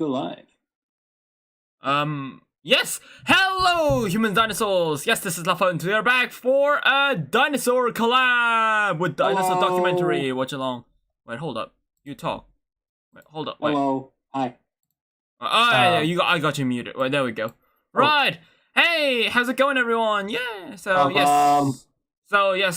go live. Yes. Hello, human dinosaurs. Yes, this is Lopho, and we are back for a dinosaur collab with Dinosaur documentary. Watchalong. Wait, hold up. You talk. Wait, hold up. Wait. Hello. Hi. Yeah, I got you muted. Wait, there we go. Right. Hey, how's it going, everyone? Yeah. So yes.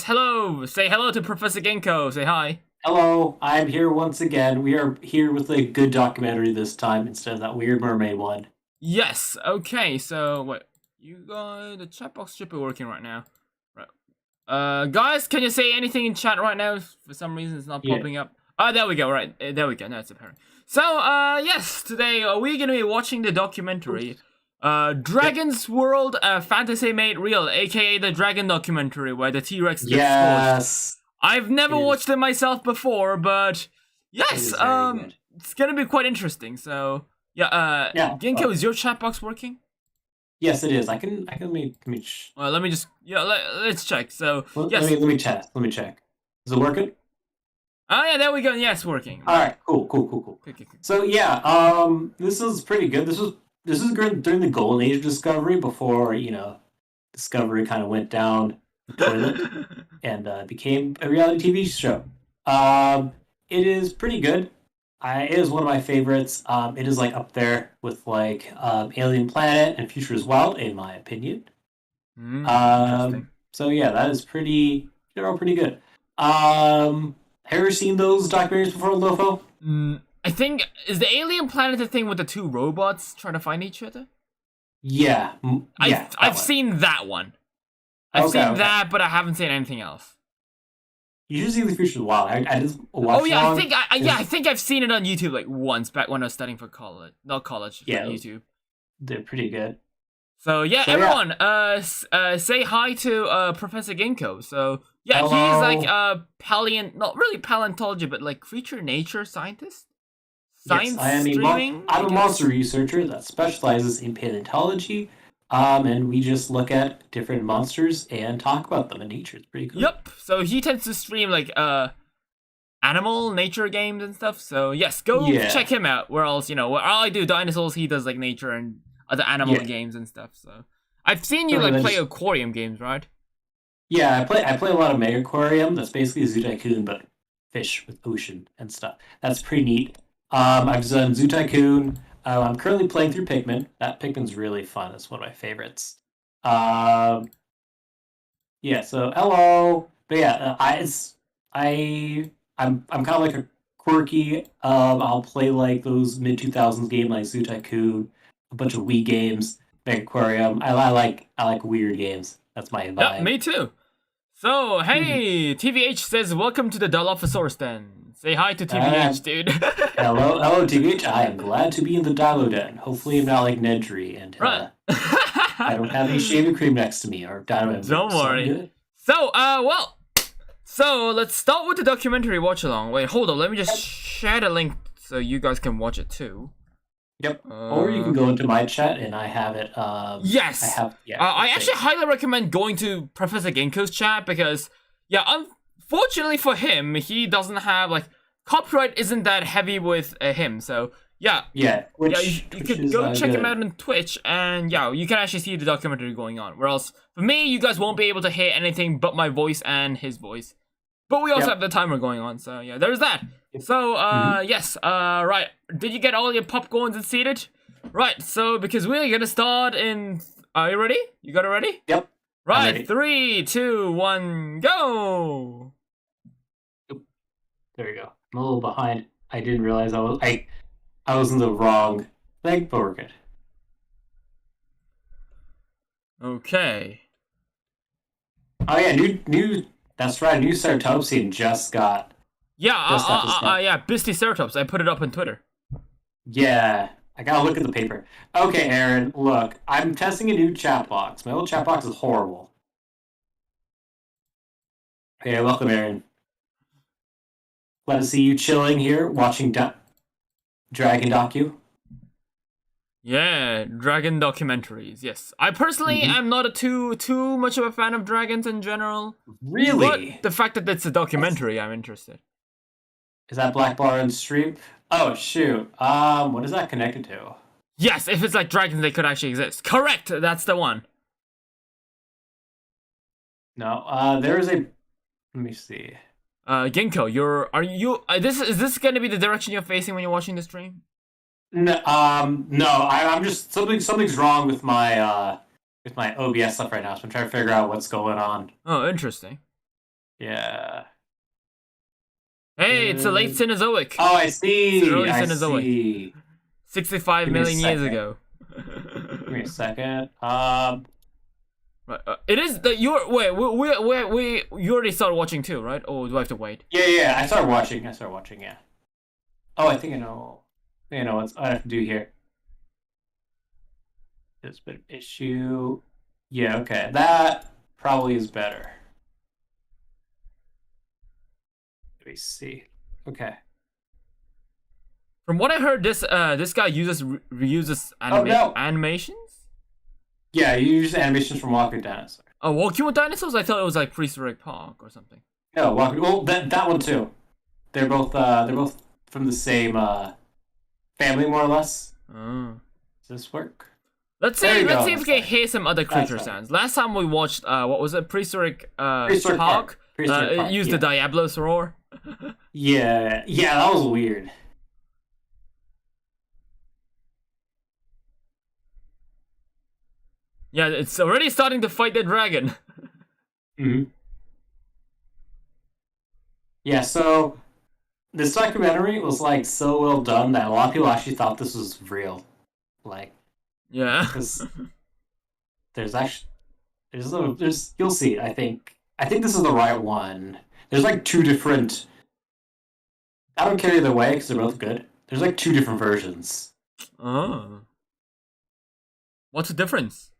Hello. Say hello to ProfessorGinko. Say hi. Hello, I'm here once again. We are here with a good documentary this time instead of that weird mermaid one. Yes. Okay. So wait, the chat box should be working right now. Right. Guys, can you say anything in chat right now? For some reason, it's not popping up. There we go. Right. There we go. Now it's apparent. So yes, today we're gonna be watching the documentary. Dragon's World, Fantasy Made Real, aka the Dragon documentary, where the T-Rex gets squashed. I've never watched it myself before, but yes, it's gonna be quite interesting. So Ginko, is your chat box working? Yes, it is. I can let me well, let me just let's check. So yes, let me check. Is it working? Oh yeah, there we go. Yes, working. All right, cool. Okay. So this is pretty good. This is during the golden age of Discovery, before Discovery kind of went down the toilet and became a reality TV show. It is pretty good. It is one of my favorites. It is like up there with like Alien Planet and Future is Wild, in my opinion. So yeah, that is pretty good. Have you ever seen those documentaries before, Lopho? I think, is the Alien Planet the thing with the two robots trying to find each other? Yeah. I've seen that one. I've seen that, but I haven't seen anything else. You should see the Future of the Wild. I just watched. Oh yeah, I think I've seen it on YouTube like once back when I was studying for college. Not college, yeah, YouTube. They're pretty good. So yeah, everyone, say hi to ProfessorGinko. So yeah, hello. He's like a not really paleontology, but like creature nature scientist. Science streaming. I'm a monster researcher that specializes in paleontology. And we just look at different monsters and talk about them in nature. It's pretty cool. Yep. So he tends to stream like animal nature games and stuff. So yes, go check him out. Where else, where I do dinosaurs, he does like nature and other animal games and stuff. So I've seen you play aquarium games, right? Yeah, I play a lot of Mega Aquarium. That's basically Zoo Tycoon, but fish with ocean and stuff. That's pretty neat. I've done Zoo Tycoon. I'm currently playing through Pikmin. That Pikmin's really fun. It's one of my favorites. So hello. But yeah, I'm kind of like a quirky. I'll play like those mid 2000s games like Zoo Tycoon, a bunch of Wii games, Mega Aquarium. I like weird games. That's my vibe. Yeah, me too. So hey, TVH says welcome to the Dilophosaurus den. Say hi to TVH, dude. hello, TVH. I am glad to be in the Dilo Den. Hopefully, I'm not like Nedry and I don't have any shaving cream next to me or Dino. Don't worry. So let's start with the documentary watch along. Wait, hold on. Let me just share the link so you guys can watch it too. Yep. Or you can go into my chat and I have it. Yes. I actually highly recommend going to ProfessorGinko's chat because unfortunately for him, he doesn't have copyright isn't that heavy with him. So you could go check him out on Twitch, and you can actually see the documentary going on. Whereas for me, you guys won't be able to hear anything but my voice and his voice. But we also have the timer going on, so yeah, there's that. So right. Did you get all your popcorns and seated? Right. So because we're gonna start in. Are you ready? You got it ready? Yep. Right. 3, 2, 1, go. There you go. I'm a little behind. I didn't realize I was in the wrong thing, but we're good. Okay. Oh yeah, new. That's right. New Ceratopsian just got. Bisticeratops. I put it up on Twitter. Yeah, I gotta look at the paper. Okay, Aaron, look, I'm testing a new chat box. My old chat box is horrible. Hey, welcome, Aaron. Glad to see you chilling here, watching Dragon Docu. Yeah, dragon documentaries. Yes, I personally am not too much of a fan of dragons in general. Really? But the fact that it's a documentary, I'm interested. Is that Black Bar on stream? Oh shoot. What is that connected to? Yes, if it's like dragons, they could actually exist. Correct. That's the one. No. There is a. Let me see. Ginko, are you? Is this gonna be the direction you're facing when you're watching the stream? No. No. I'm just something's wrong with my OBS stuff right now. So I'm trying to figure out what's going on. Oh, interesting. Yeah. Hey, it's a late Cenozoic. Oh, I see. It's early I Cenozoic. see. 65 million years ago. Give me a second. Right, it is that you're we you already started watching too, right? Or do I have to wait? Yeah. I started watching. Yeah. Oh, I think I know. What I have to do here. This bit of issue. Yeah. Okay. That probably is better. Let me see. Okay. From what I heard, this guy reuses animations. Yeah, you use animations from Walking Dinosaur. Oh, Walking with Dinosaurs? I thought it was like Prehistoric Park or something. No, well, that one too. They're both from the same family, more or less. Oh. Does this work? Let's see if we can hear some other creature sounds. Last time we watched what was it? Prehistoric Park. It used the Diablos roar. Yeah, that was weird. Yeah, it's already starting to fight the dragon. Mm-hmm. Yeah, so this documentary was like so well done that a lot of people actually thought this was real. Like, yeah, because there's you'll see. I think this is the right one. There's like two different. I don't care either way because they're both good. There's like two different versions. Oh, what's the difference?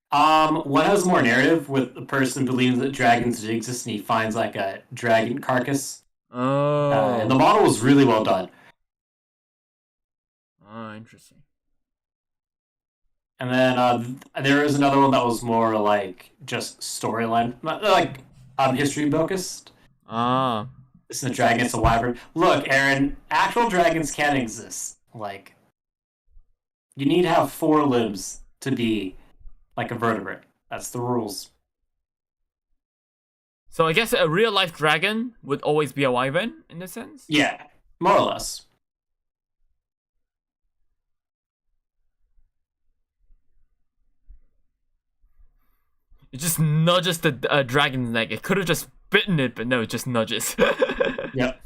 One has more narrative with the person believing that dragons exist and he finds like a dragon carcass. Oh. And the model was really well done. Oh, interesting. And then there is another one that was more like just storyline, like history focused. Ah. This is a dragon, it's a wyvern. Look, Aaron, actual dragons can exist. Like, you need to have 4 limbs to be like a vertebrate. That's the rules. So I guess a real life dragon would always be a wyvern in this sense? Yeah, more or less. It just nudges the dragon's neck. It could have just bitten it, but no, it just nudges. Yep.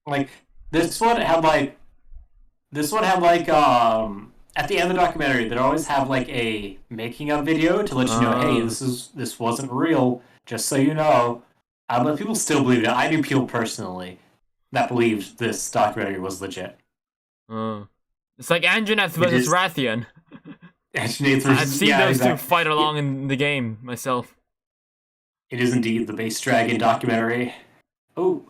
Like this one had like at the end of the documentary they'd always have like a making of video to let you know, hey, this wasn't real, just so you know. But people still believe it. I knew people personally that believed this documentary was legit. It's like Anjanath versus Rathian. I've seen those two fight along in the game myself. It is indeed the base dragon documentary. Oh.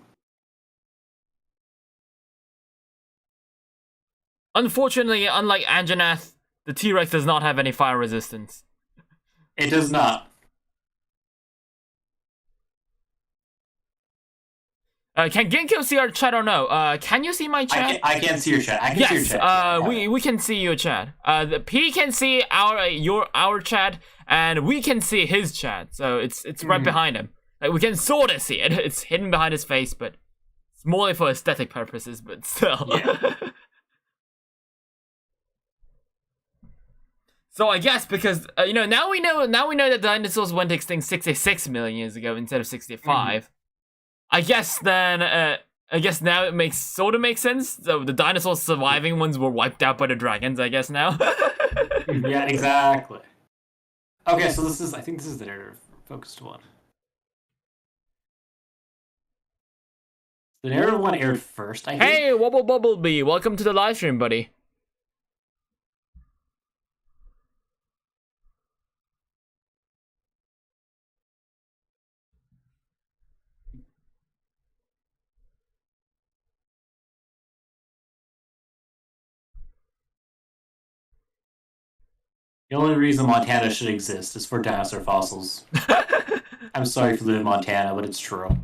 Unfortunately, unlike Anjanath, the T-Rex does not have any fire resistance. It does not. Can Ginkgo see our chat or no? Can you see my chat? I can see your chat. I can see your chat. We can see your chat. P can see our chat, and we can see his chat. So it's right behind him. Like we can sort of see it. It's hidden behind his face, but it's more for aesthetic purposes. But still. Yeah. So I guess because now we know that dinosaurs went extinct 66 million years ago instead of 65. I guess then now it makes sense. So the dinosaurs surviving ones were wiped out by the dragons, I guess now. Yeah, exactly. Okay, so I think this is the narrative focused one. The narrative one aired first, I think. Hey, Wobble Bubblebee, welcome to the live stream, buddy. The only reason Montana should exist is for dinosaur fossils. I'm sorry if you live in Montana, but it's true.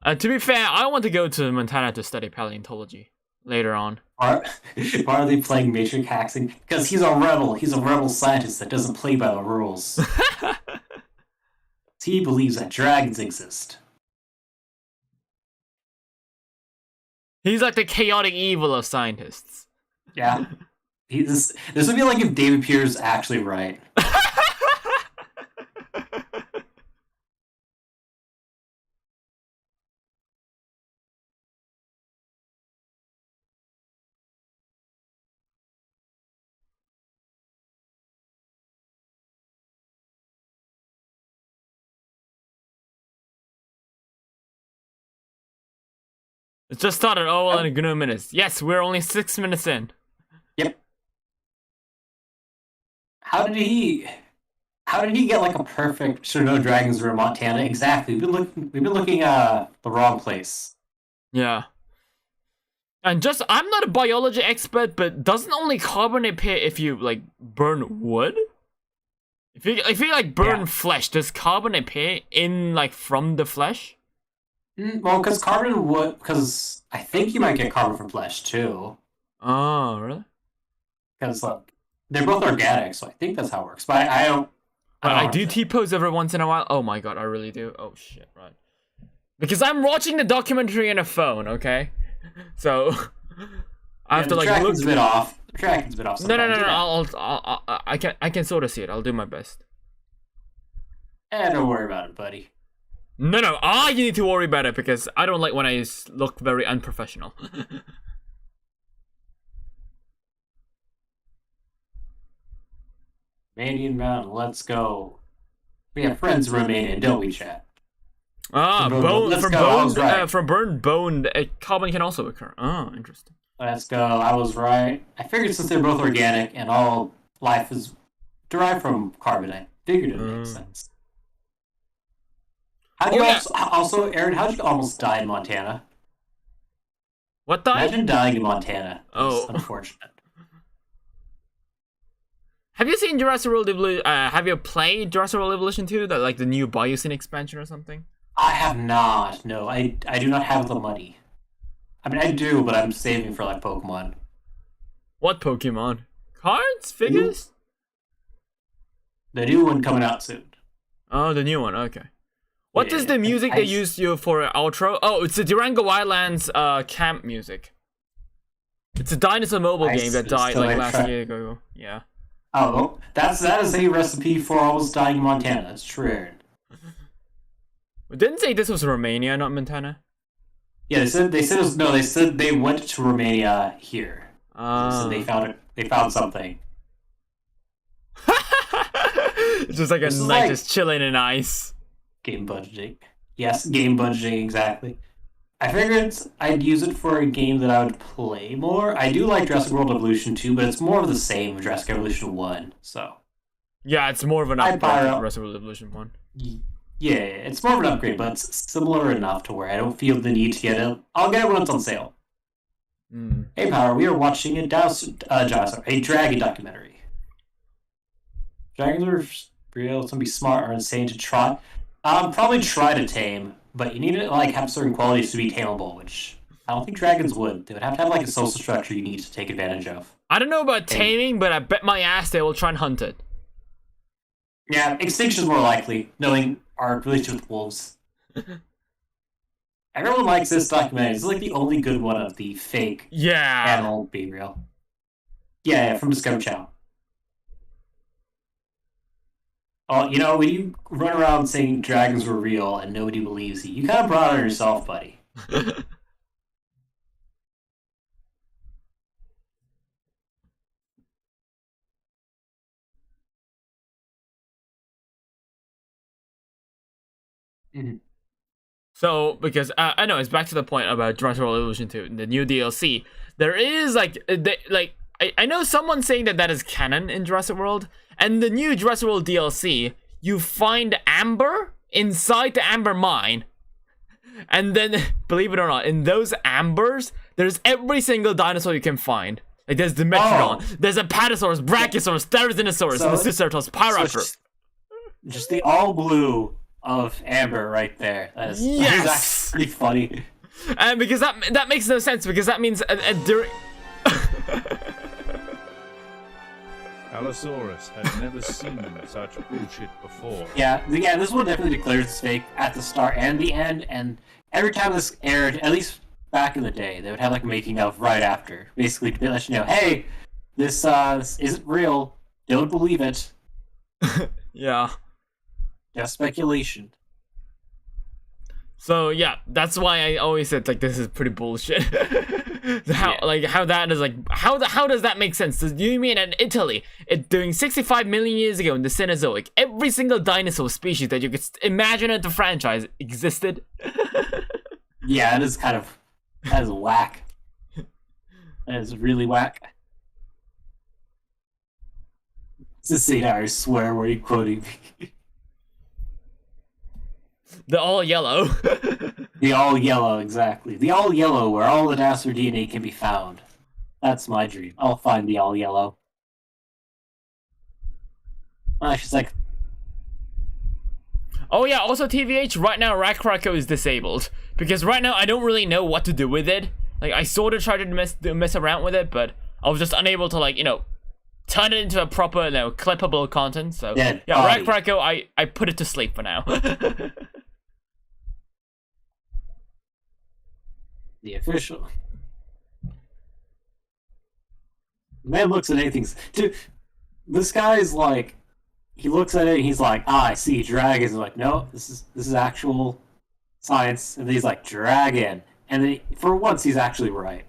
To be fair, I want to go to Montana to study paleontology later on. Why are they playing matrix hacking? Because he's a rebel. He's a rebel scientist that doesn't play by the rules. He believes that dragons exist. He's like the chaotic evil of scientists. Yeah. This would be like if David Pierce actually right. It just started. Oh, well, in a good minutes. Yes, we're only 6 minutes in. Yep. How did he get like a perfect "should no dragons were in Montana"? Exactly. We've been looking the wrong place. Yeah. And just, I'm not a biology expert, but doesn't only carbon appear if you like burn wood? If you like burn flesh, does carbon appear in like from the flesh? Well, because carbon would, because I think you might get carbon from flesh too. Oh, really? Because like they're both organic, so I think that's how it works. But I don't. I do T-pose every once in a while. Oh my god, I really do. Oh shit, right? Because I'm watching the documentary on a phone, okay? So I have to like look. The tracking is a bit off. No. I can sort of see it. I'll do my best. Don't worry about it, buddy. No, you need to worry about it because I don't like when I look very unprofessional. Romanian Mountain, let's go. We have friends in Romania, don't we, chat? From burned bone, carbon can also occur. Oh, interesting. Let's go. I was right. I figured since they're both organic and all life is derived from carbon, I figured it makes sense. How do you also, Aaron, how did you almost die in Montana? What died? Imagine dying in Montana. It's unfortunate. Have you seen Jurassic World Evolution? Have you played Jurassic World Evolution 2? That like the new Biosyn expansion or something? I have not. No, I do not have the money. I mean, I do, but I'm saving for like Pokemon. What Pokemon? Cards? Figures? The new one coming out soon. Oh, the new one. Okay. What is the music they used you for an outro? Oh, it's the Durango Wildlands camp music. It's a Dinosaur mobile game that died like last year ago. Yeah. Oh, that is a recipe for almost dying in Montana. That's true. Didn't say this was Romania, not Montana. Yeah, they said it was, no. They said they went to Romania here. So they found something. It's just like a night just chilling in ice. Game budgeting. Yes, game budgeting, exactly. I figured I'd use it for a game that I would play more. I do like Jurassic World Evolution 2, but it's more of the same as Jurassic Evolution 1, so. Yeah, it's more of an upgrade than Jurassic World Evolution 1. Yeah, it's more of an upgrade, but it's similar enough to where I don't feel the need to get it. I'll get it when it's on sale. Hey, Power, we are watching a dragon documentary. Dragons are real, it's gonna be smart or insane to try. Probably try to tame, but you need to like have certain qualities to be tameable, which I don't think dragons would. They would have to have like a social structure you need to take advantage of. I don't know about taming, but I bet my ass they will try and hunt it. Yeah, extinction is more likely, knowing our relationship with wolves. Everyone likes this documentary. It's like the only good one of the fake animal being real. Yeah, from Discovery Channel. Oh, you know, when you run around saying dragons were real and nobody believes you kind of brought it on yourself, buddy. So, because I know it's back to the point about Jurassic World Evolution 2, the new DLC. There is I know someone saying that is canon in Jurassic World, and the new Jurassic World DLC, you find amber inside the amber mine, and then believe it or not, in those ambers, there's every single dinosaur you can find. Like there's Dimetrodon, there's Apatosaurus, Brachiosaurus, Therizinosaurus, and the Triceratops, Pyraptor. Just the all blue of Amber right there. That is actually funny. And because that makes no sense, because that means during... Allosaurus had never seen such bullshit before. Yeah, this one definitely declares it's fake at the start and the end, and every time this aired, at least back in the day, they would have like making of right after, basically to let you know, hey, this isn't real, don't believe it. Yeah. Just speculation. So yeah, that's why I always said like this is pretty bullshit. How does that make sense? Do you mean in Italy, during 65 million years ago in the Cenozoic, every single dinosaur species that you could imagine in the franchise existed? Yeah, that is whack. That is really whack. It's a scene I swear where you quoting me. The all yellow. The all yellow, exactly. The all yellow where all the dinosaur DNA can be found. That's my dream. I'll find the all yellow. She's like... Oh yeah, also TVH, right now Rakrako is disabled. Because right now I don't really know what to do with it. Like, I sort of tried to mess around with it, but I was just unable to, like, turn it into a proper, clippable content. So, yeah, Rakrako, I put it to sleep for now. The official. Man looks at anything. Dude, this guy is like, he looks at it and he's like, I see dragons. I'm like, no, this is actual science. And then he's like, dragon. And then for once, he's actually right.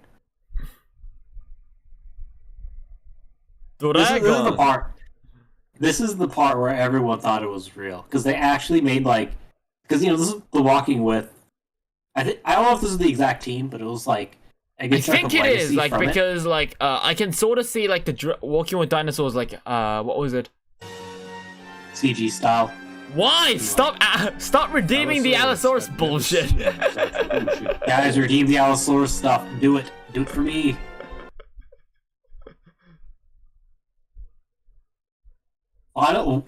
Dragon. This is the part where everyone thought it was real because they actually made because this is the Walking with. I don't know if this is the exact team, but it was like I think it is because I can sort of see the Walking with Dinosaurs what was it? CG style. Why? Stop redeeming the Allosaurus bullshit. Guys, redeem the Allosaurus stuff. Do it. Do it for me. I don't.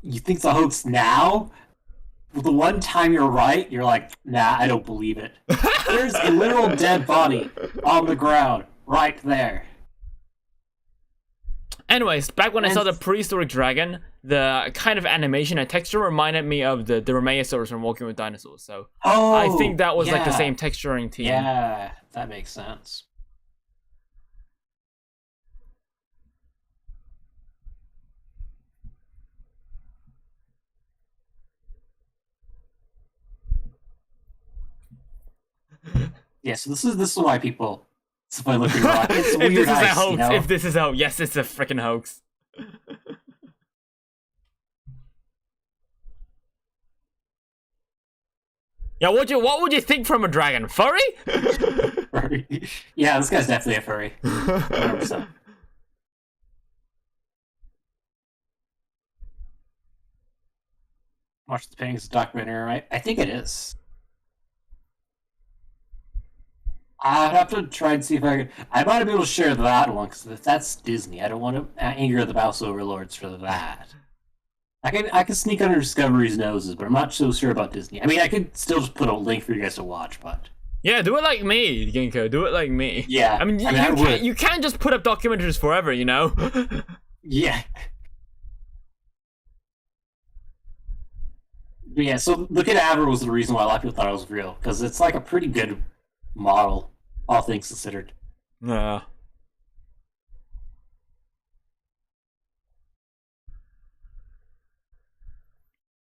You think the hoax now? The one time you're right, you're like, nah, I don't believe it. There's a literal dead body on the ground right there. Anyways, back when I saw the prehistoric dragon, the kind of animation and texture reminded me of the Dromaeosaurus from Walking with Dinosaurs. So I think that was the same texturing team. Yeah, that makes sense. Yeah, so this is why people. This is why looking around. It's weird. If this is a hoax, yes, it's a freaking hoax. Yeah, what would you think from a dragon? Furry? Furry. Yeah, this guy's definitely a furry. 100%. Watch the Paintings documentary, right? I think it is. I'd have to try and see if I could. I might be able to share that one because if that's Disney, I don't want to anger the Mouse Overlords for that. I can sneak under Discovery's noses, but I'm not so sure about Disney. I mean, I could still just put a link for you guys to watch, but yeah, do it like me, Ginko. Do it like me. Yeah, I mean, you can't just put up documentaries forever, you know. Yeah. But yeah, so the cadaver was the reason why a lot of people thought it was real because it's like a pretty good model, all things considered. Yeah.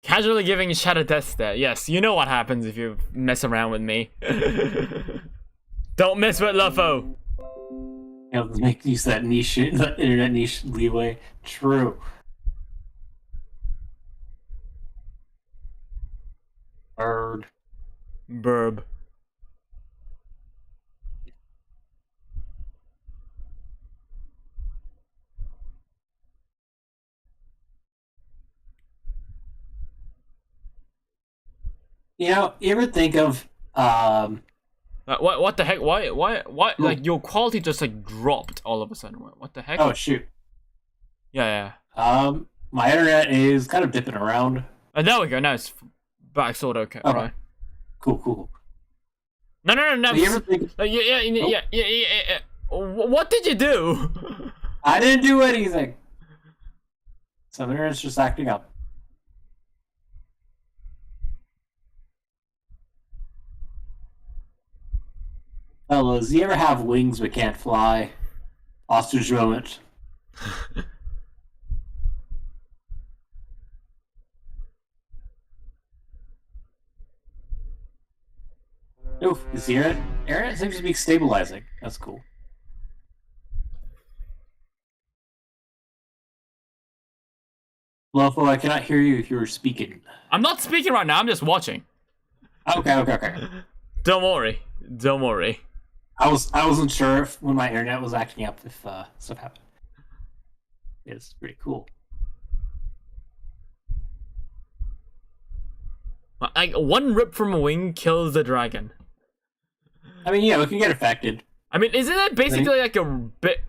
Casually giving Chad a death stare. Yes, you know what happens if you mess around with me. Don't mess with Lopho. Make use of that internet niche leeway. True. Burb. You ever think of What the heck? Why? Like your quality just like dropped all of a sudden. What the heck? Oh shoot. Yeah. My internet is kind of dipping around. Oh, there we go. Now it's back sort of okay. Oh, Right. Cool. No. You ever think... Yeah. What did you do? I didn't do anything. So the internet's just acting up. Fellas, you ever have wings but can't fly? Ostrich moment. Oof, is the internet seems to be stabilizing. That's cool. Lopho, I cannot hear you if you're speaking. I'm not speaking right now. I'm just watching. Okay. Don't worry. I wasn't sure if when my internet was acting up if stuff happened. It's pretty cool. Like one rip from a wing kills the dragon. I mean, yeah, it can get affected. I mean, isn't that basically like a bit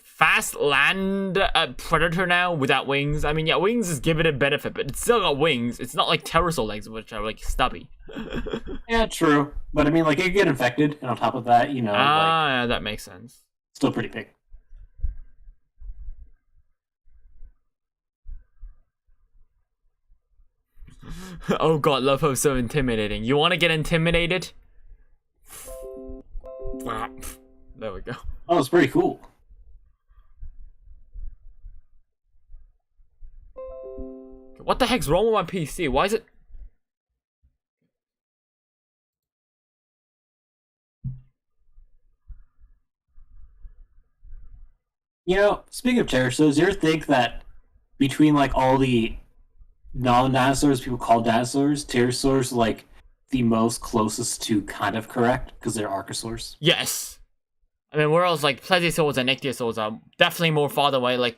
fast land predator now without wings? I mean, yeah, wings is giving it benefit, but it's still got wings. It's not like pterosaur legs, which are like stubby. Yeah, true. But I mean, like, it can get infected, and on top of that, you know, yeah, that makes sense. Still pretty big. Oh god, Lopho's so intimidating. You want to get intimidated? There we go. Oh, it's pretty cool. What the heck's wrong with my PC? Why is it... You know, speaking of pterosaurs, do you ever think that between, like, all the non-dinosaurs people call dinosaurs, pterosaurs are, like, the most closest to kind of correct, because they're archosaurs? Yes. I mean, whereas, like, plesiosaurs and ichthyosaurs are definitely more farther away. Like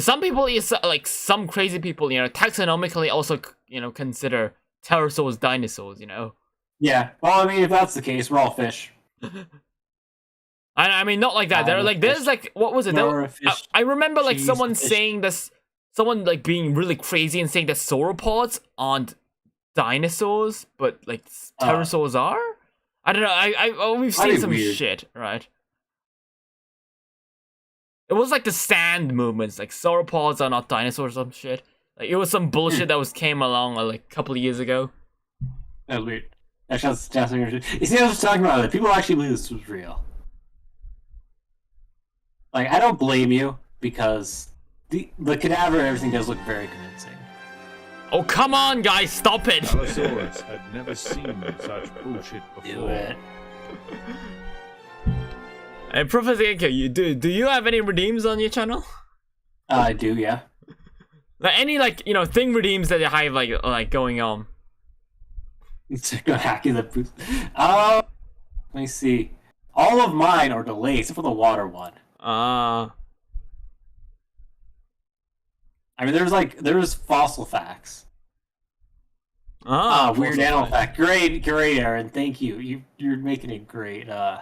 some people, like, some crazy people, you know, taxonomically also, you know, consider pterosaurs dinosaurs, you know? Yeah. Well, I mean, if that's the case, we're all fish. I mean, not like that. They're like, there's like, what was it? I remember like someone saying this, someone like being really crazy and saying that sauropods aren't dinosaurs, but like pterosaurs are. I don't know. We've seen some shit, right? It was like the sand movements, like sauropods are not dinosaurs, or some shit. Like it was some bullshit that came along like a couple of years ago. That was weird. Actually, that's weird. You see, I was talking about it. People actually believe this was real. Like, I don't blame you, because the cadaver and everything does look very convincing. Oh, come on, guys, stop it! Dinosaurs had never seen such bullshit before. Do it. And ProfessorGinko, do you have any redeems on your channel? I do, yeah. Like any like, you know, thing redeems that you have like going on? Hacking the boost. Let me see. All of mine are delayed, except for the water one. I mean, there was fossil facts. Weird animal fact. Great, Aaron. Thank you. You're making it great. All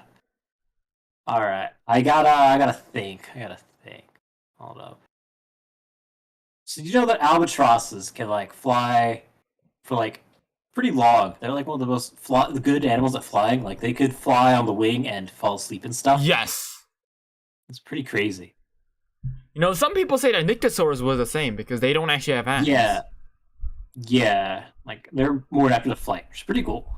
right. I gotta think. Hold up. So you know that albatrosses can like fly for like pretty long. They're like one of the most good animals at flying. Like they could fly on the wing and fall asleep and stuff. Yes. It's pretty crazy. You know, some people say that Nyctosaurs were the same because they don't actually have hands. Yeah. Like, they're more adapted to flight, which is pretty cool.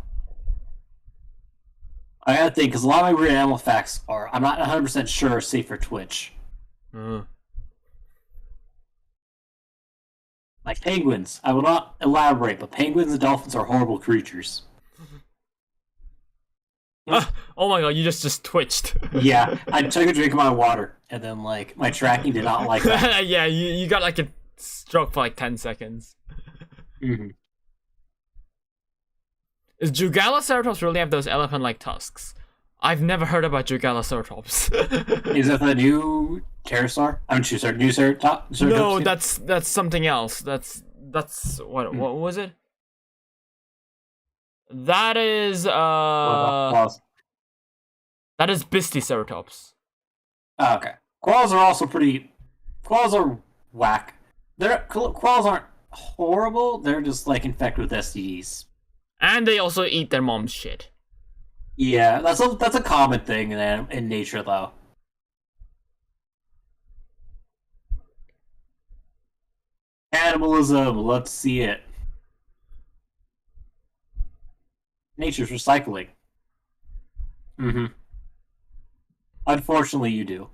I gotta think, because a lot of my weird animal facts are, I'm not 100% sure, safe for Twitch. Like penguins. I will not elaborate, but penguins and dolphins are horrible creatures. Oh my god, you just twitched. Yeah, I took a drink of my water, and then, like, my tracking did not like that. Yeah, you got, like, a stroke for, like, 10 seconds. Mm-hmm. Does Jugalaceratops really have those elephant-like tusks? I've never heard about Jugalaceratops. Is that the new pterosaur? New ceratops? No, that's something else. That's what was it? That is That is Bisticeratops. Oh, okay. Koalas are also pretty... Koalas are whack. Koalas aren't horrible, they're just, like, infected with STDs. And they also eat their mom's shit. Yeah, that's a common thing in nature, though. Animalism, let's see it. Nature's recycling. Mm-hmm. Unfortunately, you do.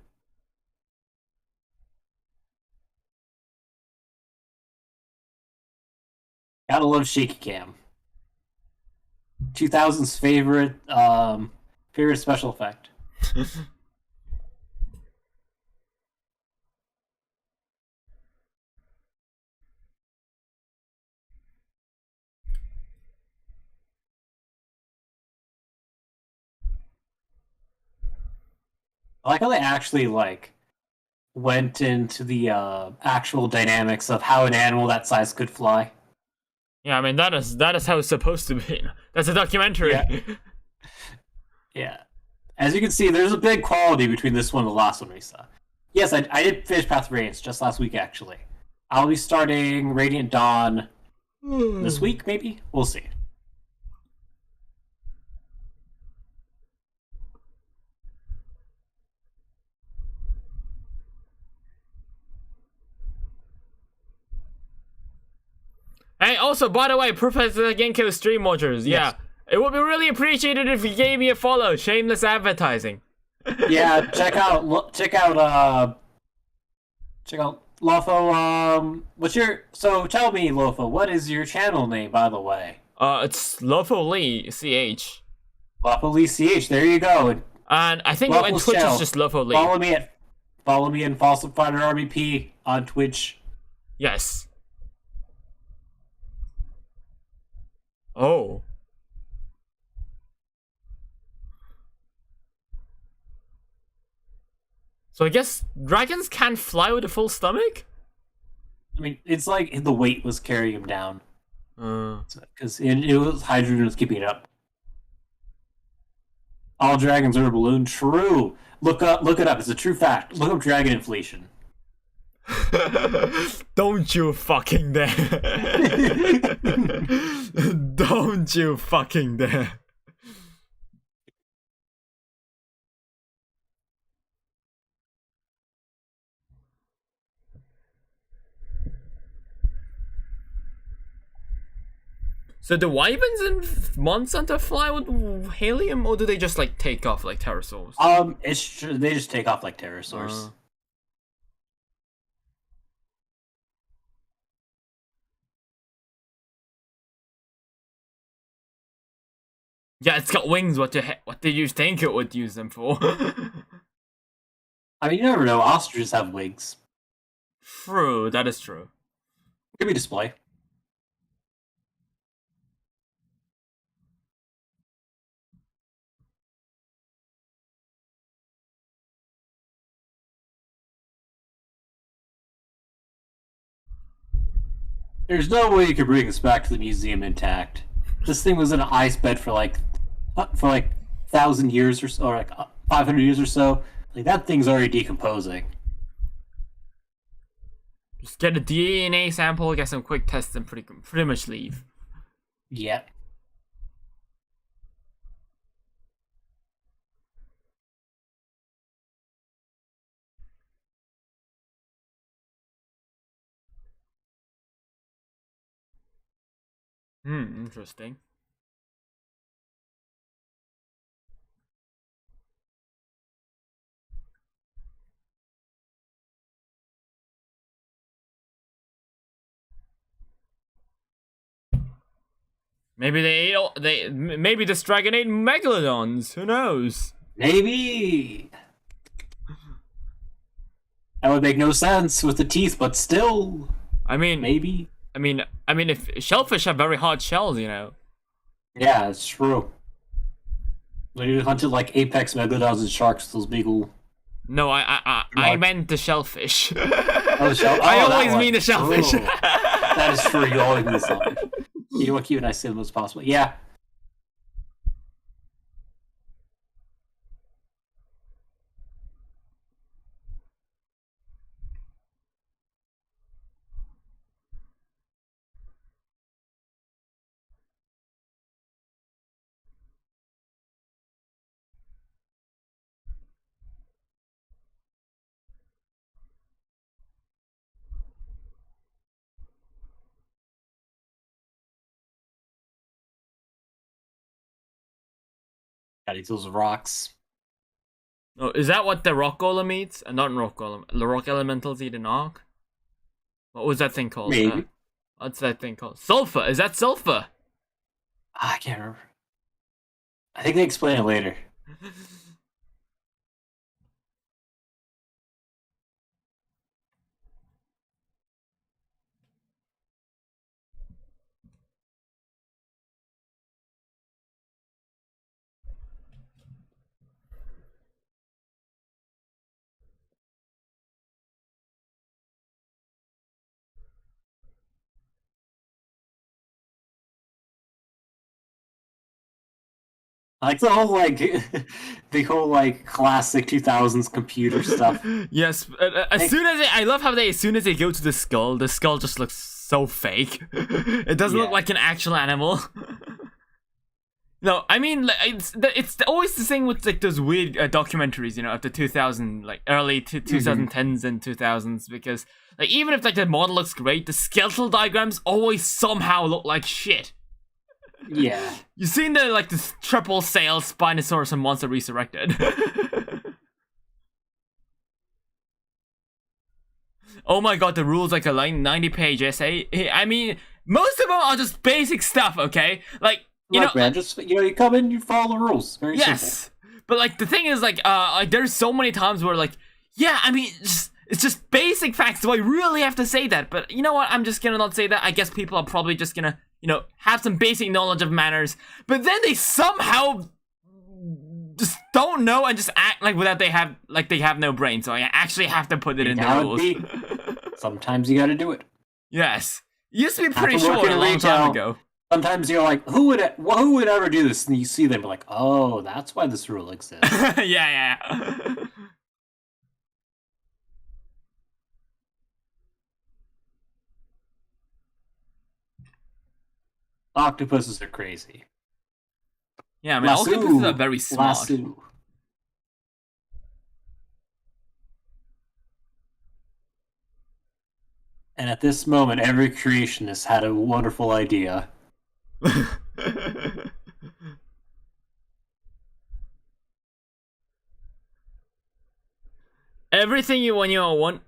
Gotta love shaky cam. 2000's favorite special effect. I like how they actually went into the actual dynamics of how an animal that size could fly. Yeah, I mean that is how it's supposed to be. That's a documentary. Yeah. Yeah. As you can see, there's a big quality between this one and the last one we saw. Yes, I did finish Path of Radiance just last week, actually. I'll be starting Radiant Dawn this week, maybe? We'll see. Hey, also, by the way, ProfessorGinko stream watchers, yeah. Yes. It would be really appreciated if you gave me a follow. Shameless advertising. Yeah, check out Lopho. Tell me, Lopho, what is your channel name, by the way? It's Lopho Lee, CH. Lopho Lee CH, there you go. And I think on Twitch it's just Lopho Lee. Follow me in Fossil Fighter RBP on Twitch. Yes. Oh. So I guess dragons can't fly with a full stomach? I mean, it's like the weight was carrying him down. Because it was hydrogen was keeping it up. All dragons are a balloon. True. Look it up. It's a true fact. Look up dragon inflation. Don't you fucking dare. Don't you fucking dare. So do wyverns and Monsanto fly with helium, or do they just like take off like pterosaurs? They just take off like pterosaurs. Yeah, it's got wings. What do you think it would use them for? I mean, you never know. Ostriches have wings. True, that is true. Could be display. There's no way you could bring this back to the museum intact. This thing was in an ice bed for like 1,000 years or so, or like 500 years or so. Like that thing's already decomposing. Just get a DNA sample, get some quick tests, and pretty much leave. Yeah. Interesting. Maybe maybe this dragon ate megalodons. Who knows? Maybe. That would make no sense with the teeth, but still. I mean, maybe. I mean, if shellfish have very hard shells, you know. Yeah, it's true. They hunted like apex megalodons and sharks. Those big old. No, I meant the shellfish. I always mean the shellfish. Oh, that is true. You always mean the shellfish. You know what? Keep it nice and as possible. Yeah. Gotta use those rocks. Oh, is that what the rock golem eats? Not rock golem. The rock elementals eat an arc? What was that thing called? Maybe. What's that thing called? Sulfur! Is that sulfur? I can't remember. I think they explain it later. Like the whole the whole classic 2000s computer stuff. Yes, I love how as soon as they go to the skull just looks so fake. It doesn't look like an actual animal. No, I mean it's always the thing with like those weird documentaries, you know, of the 2000 early 2010s and 2000s, because like even if like the model looks great, the skeletal diagrams always somehow look like shit. Yeah. You've seen the triple sail Spinosaurus and Monster Resurrected. Oh my god, the rules like a 90-page essay. I mean, most of them are just basic stuff, okay? Like, you know, man, just you come in, you follow the rules. Very yes. simple. But like the thing is like there's so many times where like, yeah, I mean, it's just basic facts. Do I really have to say that? But you know what? I'm just gonna not say that. I guess people are probably just gonna, you know, have some basic knowledge of manners, but then they somehow just don't know and just act like they have no brain. So I actually have to put it in the rules. Sometimes you gotta do it. Yes. It used to be pretty short a long time ago. Sometimes you're like, who would ever do this? And you see them like, oh, that's why this rule exists. yeah. Octopuses are crazy. Yeah, I mean, octopuses are very smart. Lasso. And at this moment, every creationist had a wonderful idea. Everything you want,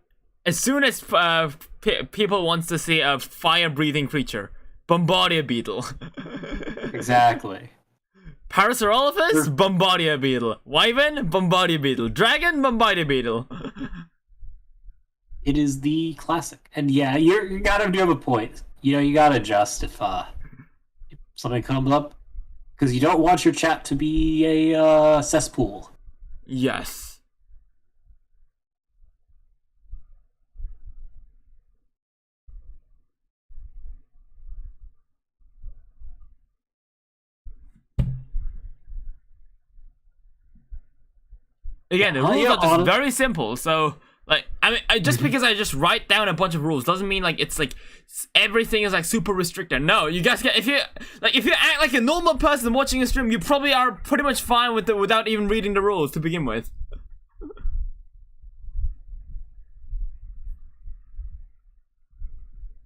as soon as people wants to see a fire-breathing creature, Bombardier beetle. Exactly. Parasaurolophus, Bombardier beetle. Wyvern, Bombardier beetle. Dragon, Bombardier beetle. It is the classic, and yeah, you gotta have a point. You know, you gotta adjust if something comes up, because you don't want your chat to be a cesspool. Yes. Again, the rules are just very simple, so like I mean, just because I just write down a bunch of rules doesn't mean like it's like everything is like super restricted. No, you guys get if you act like a normal person watching a stream, you probably are pretty much fine with it without even reading the rules to begin with.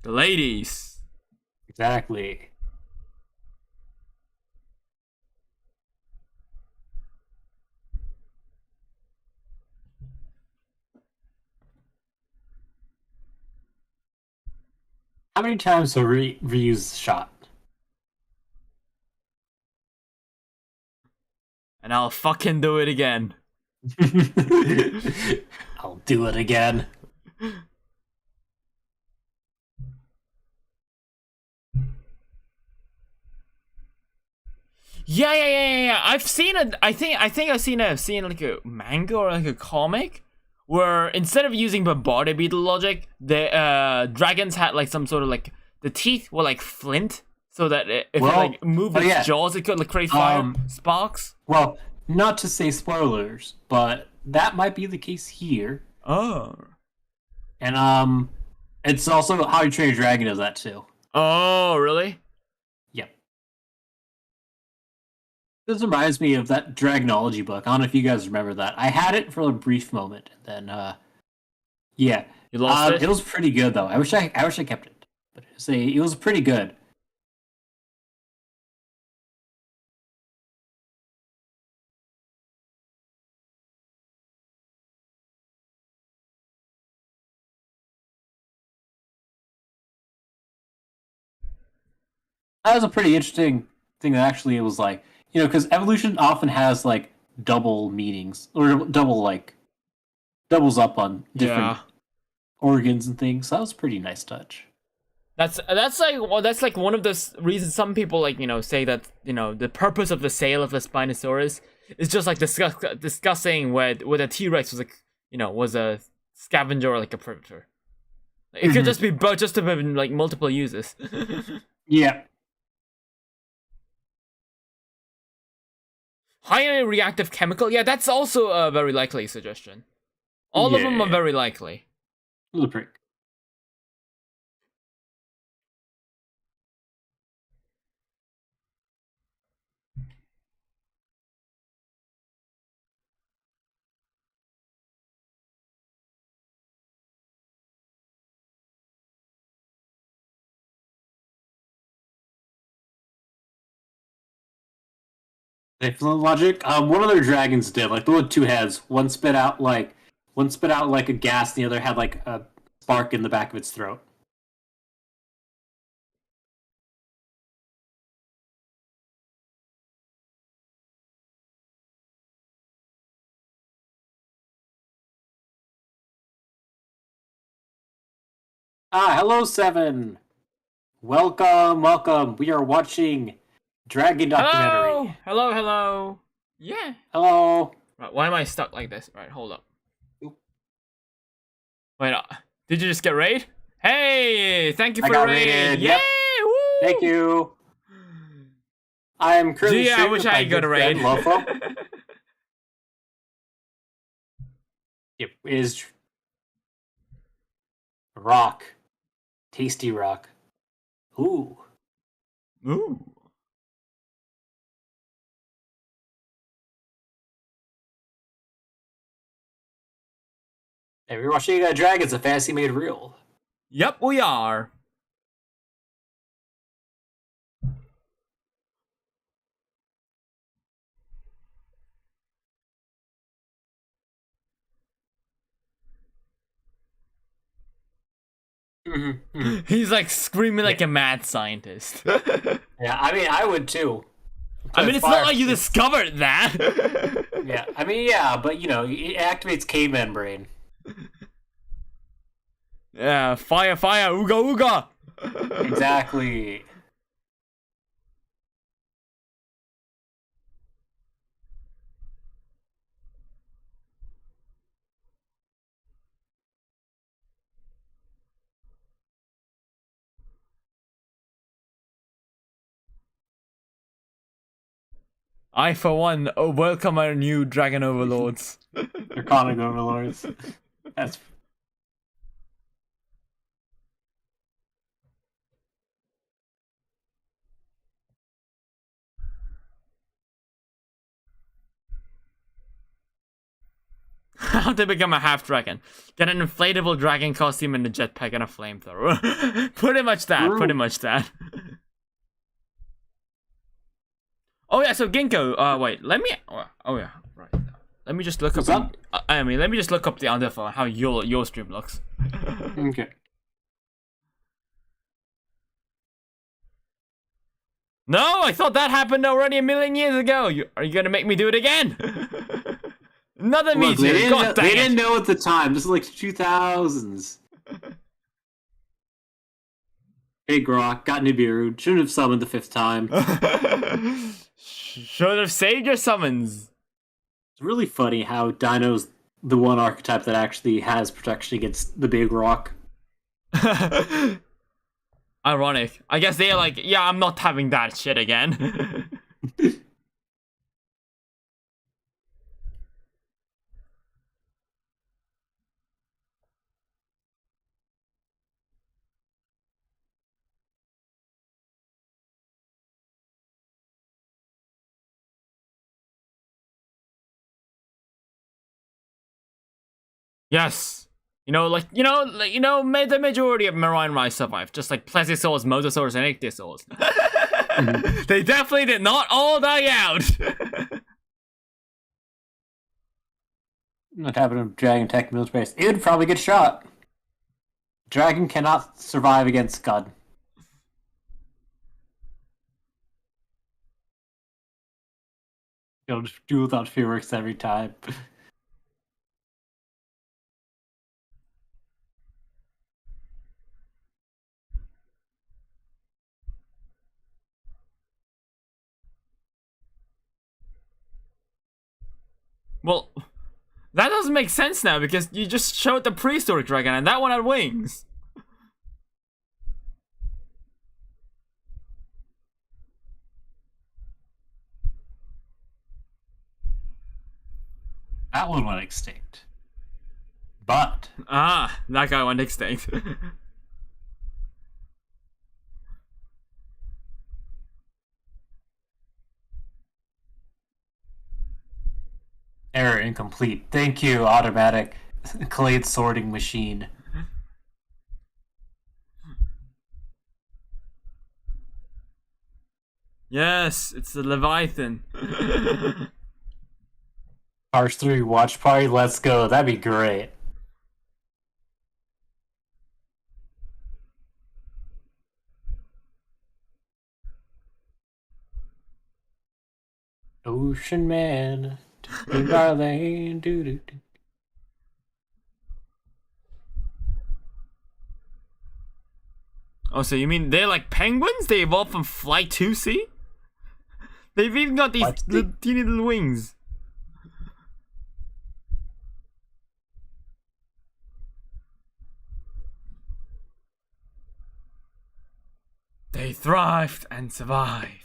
The ladies. Exactly. How many times have we reused the shot? And I'll fucking do it again. I'll do it again. Yeah. I've seen it. I think I've seen like a manga or like a comic where instead of using Bombardier beetle logic, the dragons had like some sort of like the teeth were like flint, so that if it like moved its jaws, it could like create fire sparks. Well, not to say spoilers, but that might be the case here. Oh. And it's also How You Train Your Dragon does that too. Oh, really? Yep. This reminds me of that Dragonology book. I don't know if you guys remember that. I had it for a brief moment, and then yeah. You lost it? It was pretty good though. I wish I kept it. But it was pretty good. That was a pretty interesting thing. That actually, it was like, because evolution often has like double meanings or doubles up on different organs and things. So that was a pretty nice touch. That's like one of those reasons some people say that the purpose of the sale of the Spinosaurus is just like discussing whether a T-Rex was a scavenger or like a predator. It could just be both, just to have like multiple uses. Yeah. Highly reactive chemical. Yeah, that's also a very likely suggestion. All of them are very likely. Little prick. Logic. One of their dragons did, like the one with two heads. One spit out like a gas, and the other had like a spark in the back of its throat. Hello, Seven. Welcome. We are watching Dragon documentary. Hello. Yeah. Hello. Right, why am I stuck like this? Right, hold up. Wait, did you just get raid? Hey, thank you for the raid. Yay! Yep. Woo! Thank you. I am currently I wish I could go to raid. Earn Lopho. It is rock. Tasty rock. Ooh. And we're watching Dragons, a fantasy made real. Yep, we are. He's like screaming like a mad scientist. Yeah, I mean, I would too. I mean, it's not like you discovered that. Yeah, I mean, yeah, but it activates caveman brain. Yeah, fire, ooga. Exactly. I, for one, welcome our new dragon overlords. Draconic overlords. That's... How to become a half dragon? Get an inflatable dragon costume and a jetpack and a flamethrower. Pretty much that. Oh yeah, so Ginko. Wait, let me. Oh yeah, right. Let me just look up. Let me just look up the other for how your stream looks. Okay. No, I thought that happened already a million years ago. Are you gonna make me do it again? Another meteor. They didn't know at the time. This is like 2000s. Big Rock got Nibiru. Shouldn't have summoned the 5th time. Should have saved your summons. It's really funny how Dino's the one archetype that actually has protection against the Big Rock. Ironic. I guess they're like, yeah, I'm not having that shit again. Yes. The majority of marine rice survived, just like plesiosaurs, mosasaurs, and ichthyosaurs. They definitely did not all die out. Not having a dragon attack middle space. It would probably get shot. Dragon cannot survive against Scud. Just do without fireworks every time. Well, that doesn't make sense now because you just showed the prehistoric dragon and that one had wings. That one went extinct. But that guy went extinct. error incomplete. Thank you, automatic clade sorting machine. Yes, it's the Leviathan. Cars 3 watch party, let's go. That'd be great. Ocean Man, darling, doo doo doo. Oh, so you mean they're like penguins? They evolved from flight 2C? They've even got these teeny little wings. They thrived and survived.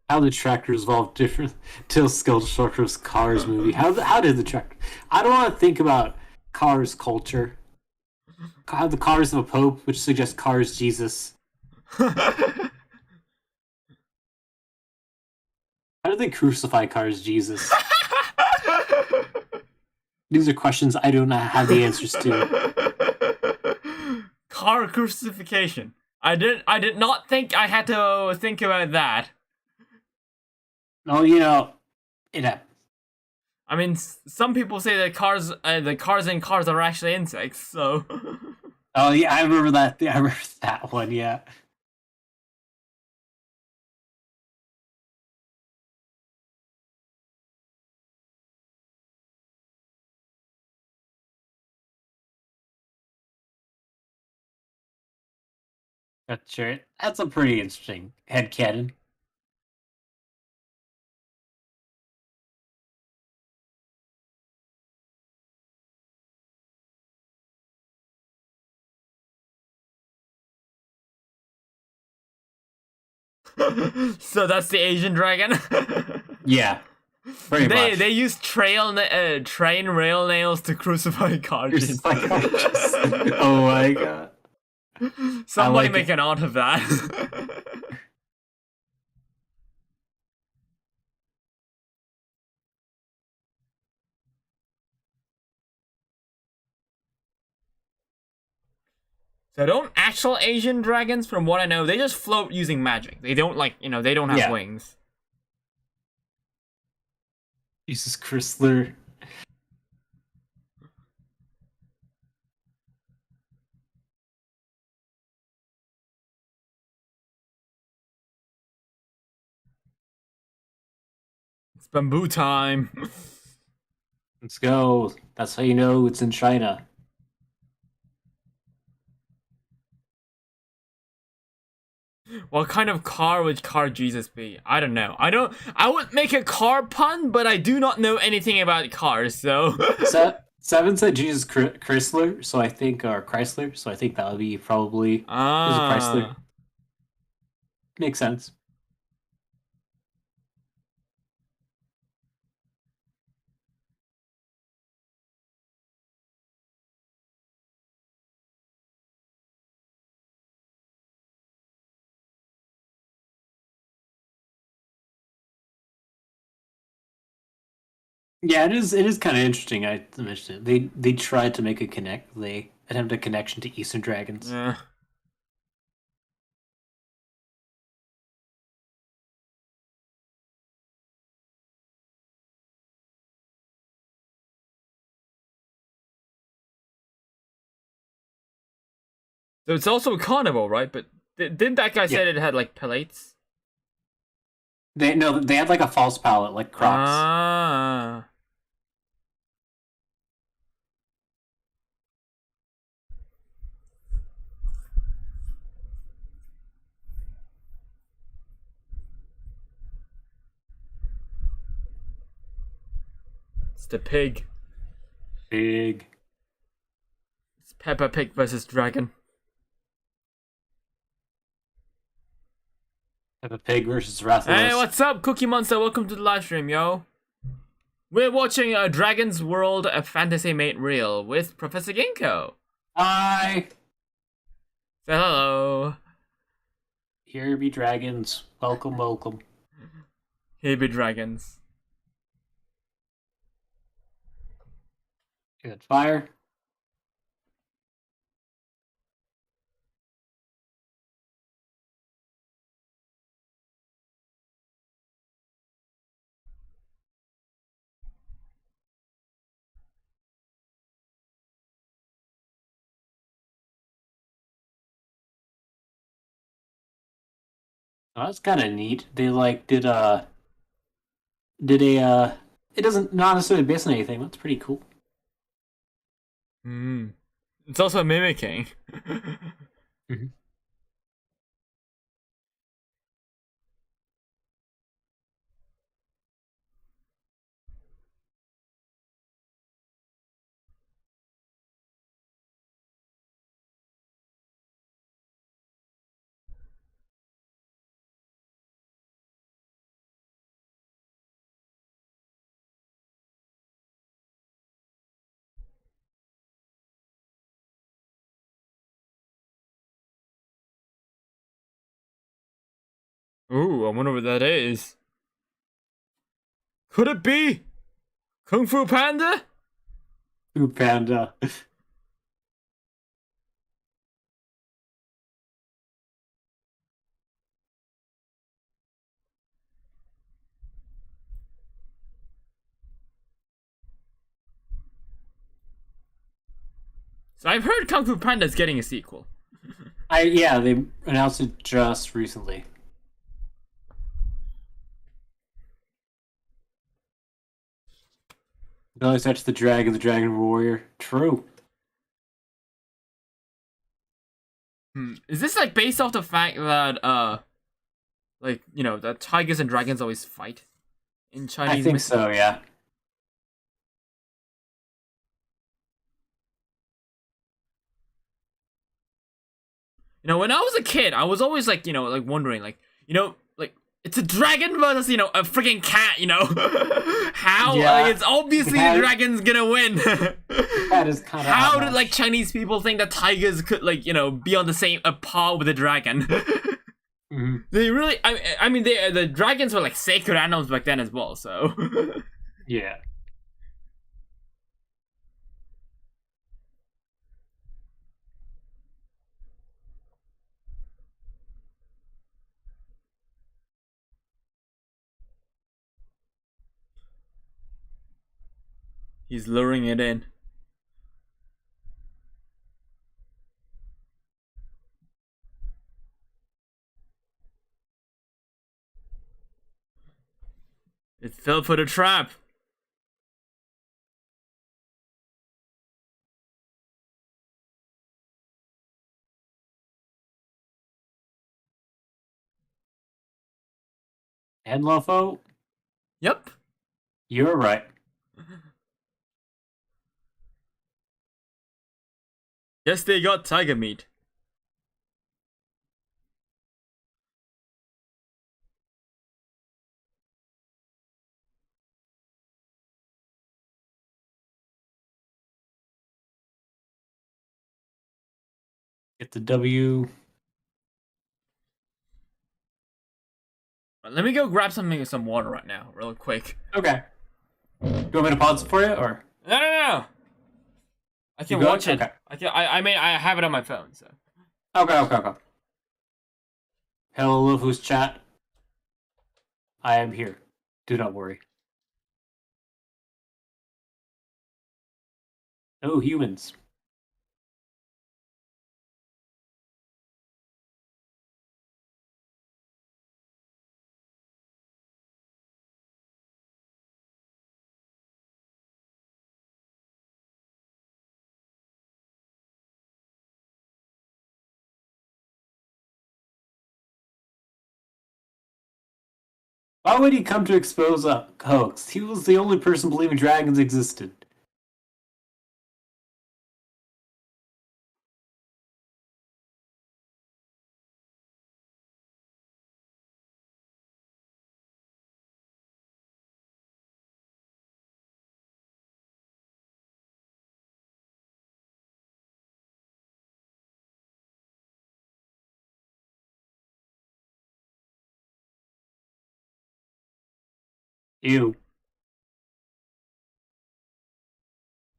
How the tractors evolved different till Skeletal Structure's Cars movie. How did the tractor? I don't want to think about Cars culture. How the Cars of a Pope, which suggests Cars Jesus. How did they crucify Cars Jesus? These are questions I do not have the answers to. Car crucifixion. I did not think I had to think about that. Oh, you know, it happened. I mean, some people say that the cars in cars are actually insects, so... Oh, yeah, I remember that. I remember that one, yeah. That's sure. That's a pretty interesting headcanon. So that's the Asian dragon? Yeah. Pretty much. They use train rail nails to crucify cars. Oh my god. Somebody make an art of that. So don't actual Asian dragons, from what I know, they just float using magic. They don't they don't have wings. Jesus Chrysler. It's bamboo time. Let's go. That's how you know it's in China. What kind of car would Car Jesus be? I don't know. I would make a car pun, but I do not know anything about cars, so... Seven said Jesus Chrysler, so I think, or Chrysler, so I think that would be probably Chrysler. Makes sense. Yeah, it is. It is kind of interesting. I mentioned it. They tried to make a connect. They attempted a connection to Eastern Dragons. Yeah. So it's also a carnivore, right? But didn't that guy say that it had like palates? They had like a false palate, like crocs. Ah. It's the pig. Big. It's Peppa Pig versus Dragon. Have a pig versus Rathalos. Hey, what's up, Cookie Monster? Welcome to the live stream, yo. We're watching Dragon's World, a fantasy made real with Professor Ginko. Hi. Say hello. Here be dragons. Welcome, welcome. Here be dragons. Good fire. Oh, that's kind of neat. They like did a it doesn't not necessarily based on anything. That's pretty cool. It's also mimicking. Mm-hmm. Ooh, I wonder what that is. Could it be Kung Fu Panda? Ooh, panda. So I've heard Kung Fu Panda is getting a sequel. Yeah, they announced it just recently. Don't touch the dragon warrior. True. Is this like based off the fact that like, you know, that tigers and dragons always fight in Chinese I think myth- so, yeah. You know, when I was a kid, I was always like, you know, like wondering, like, you know, like it's a dragon versus, you know, a freaking cat, you know? How? Yeah. Like, it's obviously the dragon's gonna win. That is kind of How did like Chinese people think that tigers could like, you know, be on the same par with a dragon? Mm-hmm. They really, I mean, the dragons were like sacred animals back then as well. So Yeah. he's luring it in. It fell for the trap. Earn Lopho, Yep. you're right. Yes, they got tiger meat. Get the W. Let me go grab some water right now, real quick. Okay. Do you want me to pause it for you, or? No. I can You good? watch it. Okay. I have it on my phone, so. Okay. Hello, who's chat? I am here. Do not worry. Oh, humans. Why would he come to expose a hoax? He was the only person believing dragons existed. Ew.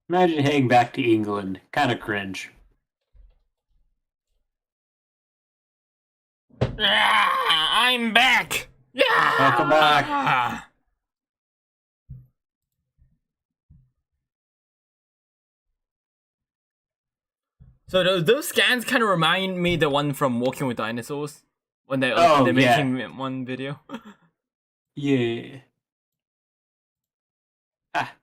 Imagine heading back to England. Kinda cringe. I'm back! Yeah! Welcome back. So those scans kind of remind me the one from Walking with Dinosaurs when they're yeah. making one video. Yeah. Ah.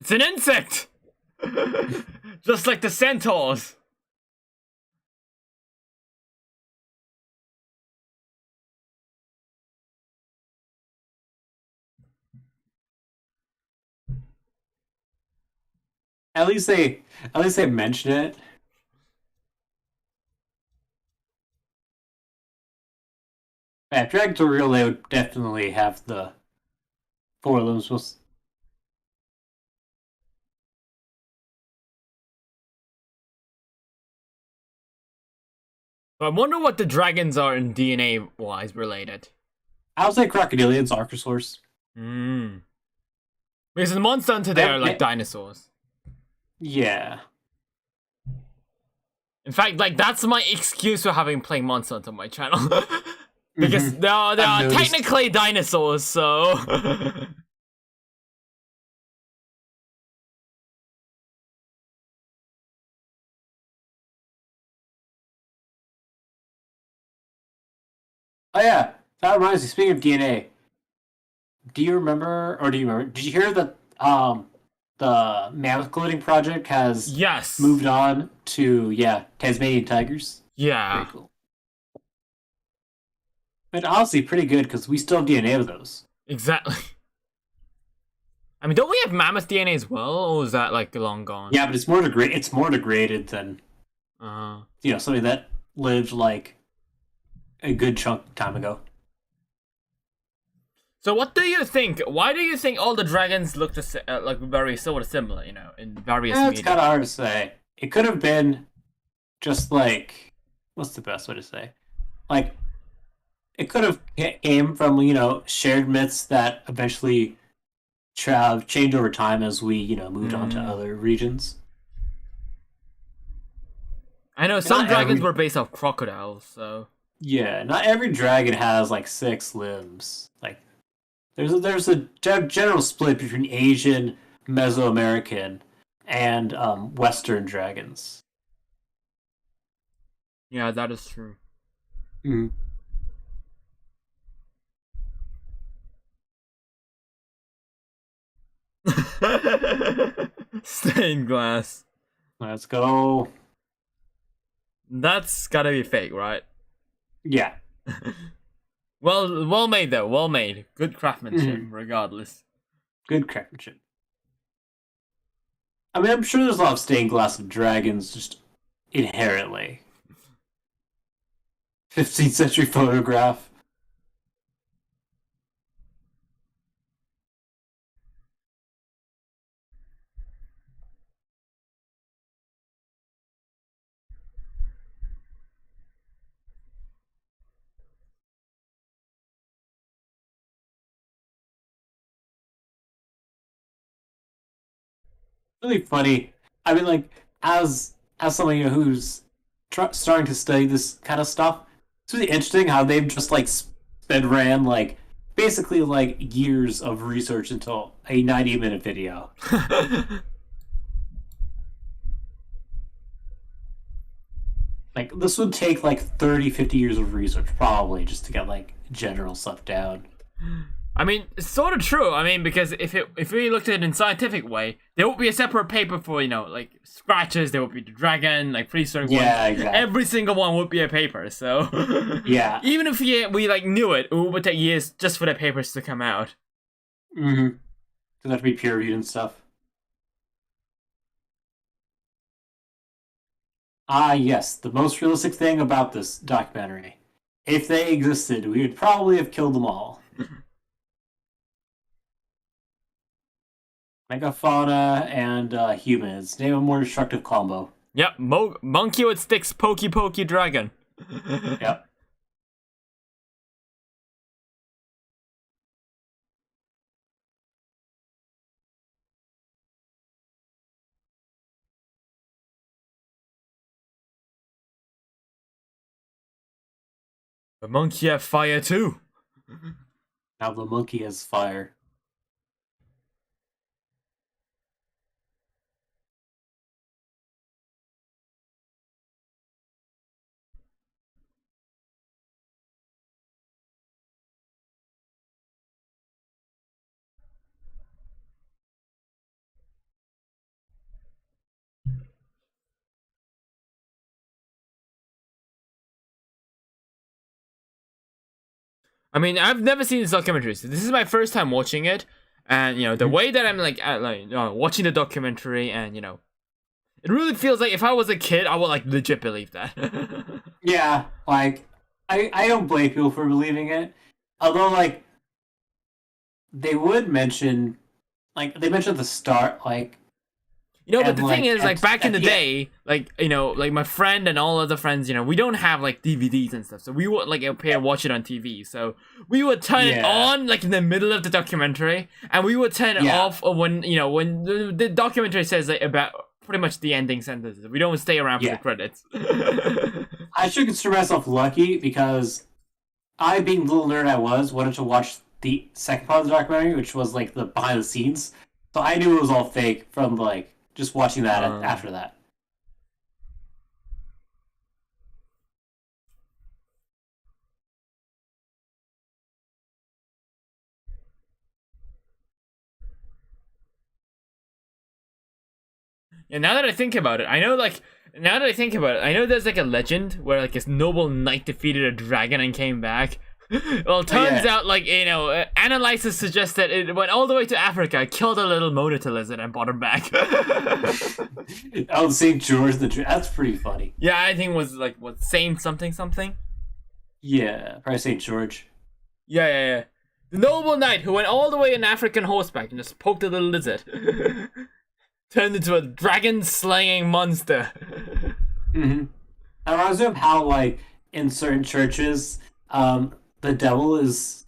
It's an insect, just like the centaurs. At least they mention it. If dragons were real, they would definitely have the four limbs. I wonder what the dragons are in DNA wise related. I would say crocodilians, archosaurs. Because the monster hunter they are like dinosaurs. Yeah. In fact, like that's my excuse for having playing Monster Hunter on my channel. Because they are technically dinosaurs, so Oh yeah, that reminds me. Speaking of DNA, do you remember? Did you hear that the mammoth clothing project has moved on to Tasmanian tigers? Yeah. Pretty cool. But honestly, pretty good because we still have DNA of those. Exactly. I mean, don't we have mammoth DNA as well, or is that like long gone? Yeah, but it's more degraded than something that lived like a good chunk of time ago. So what do you think? Why do you think all the dragons look like very sort of similar? In various media? It's kind of hard to say. It could have been just like, what's the best way to say? Like, it could have came from shared myths that eventually changed over time as we moved on to other regions. I know some dragons were based off crocodiles, so yeah, not every dragon has like 6 limbs. Like, there's a general split between Asian, Mesoamerican, and Western dragons. Yeah, that is true. Mm-hmm. Stained glass. Let's go. That's gotta be fake, right? Yeah. Well made though. Well made. Good craftsmanship, regardless. Good craftsmanship. I mean, I'm sure there's a lot of stained glass of dragons just inherently. 15th century photograph. Really funny. I mean, like, as someone who's starting to study this kind of stuff, it's really interesting how they've just like sped ran like basically like years of research into a 90-minute video. Like, this would take like 30, 50 years of research, probably, just to get like general stuff down. I mean, it's sort of true. I mean, because if we looked at it in scientific way, there would be a separate paper for, you know, like scratches. There would be the dragon, like prehistoric ones. Yeah, exactly. Every single one would be a paper. So Yeah. even if we like knew it, it would take years just for the papers to come out. Mm-hmm. Does have to be peer reviewed and stuff. Ah, yes, the most realistic thing about this documentary. If they existed, we would probably have killed them all. Megafauna and humans. Name a more destructive combo. Yep, monkey with sticks, pokey pokey dragon. Yep. The monkey have fire too. Now the monkey has fire. I mean, I've never seen this documentary, so this is my first time watching it, and you know the way that I'm like watching the documentary, and you know, it really feels like if I was a kid, I would like legit believe that. Yeah, like, I don't blame people for believing it. Although, like, they would mention, like, they mentioned at the start, like, You know, but and, the thing is, like, back in the yeah. day, like, you know, like, my friend and all other friends, you know, we don't have, like, DVDs and stuff, so we would, like, appear and watch it on TV, so we would turn it Yeah. on, like, in the middle of the documentary, and we would turn it Yeah. off when, you know, when the documentary says, like, about pretty much the ending sentences. We don't stay around for Yeah. the credits. I should consider myself lucky because I, being the little nerd I was, wanted to watch the second part of the documentary, which was like the behind the scenes. So I knew it was all fake from like just watching that after that. And now that I think about it, I know, like, now that I think about it, I know there's, like, a legend where, like, this noble knight defeated a dragon and came back. Well, it turns out, like, you know, analysis suggest that it went all the way to Africa, killed a little monitor lizard, and brought him back. Oh, St. George that's pretty funny. Yeah, I think it was, like, what, Saint something something? Yeah, probably St. George. Yeah. The noble knight who went all the way in African horseback and just poked a little lizard. Turned into a dragon-slaying monster. Mm-hmm. I reminds me of how, like, in certain churches, the devil is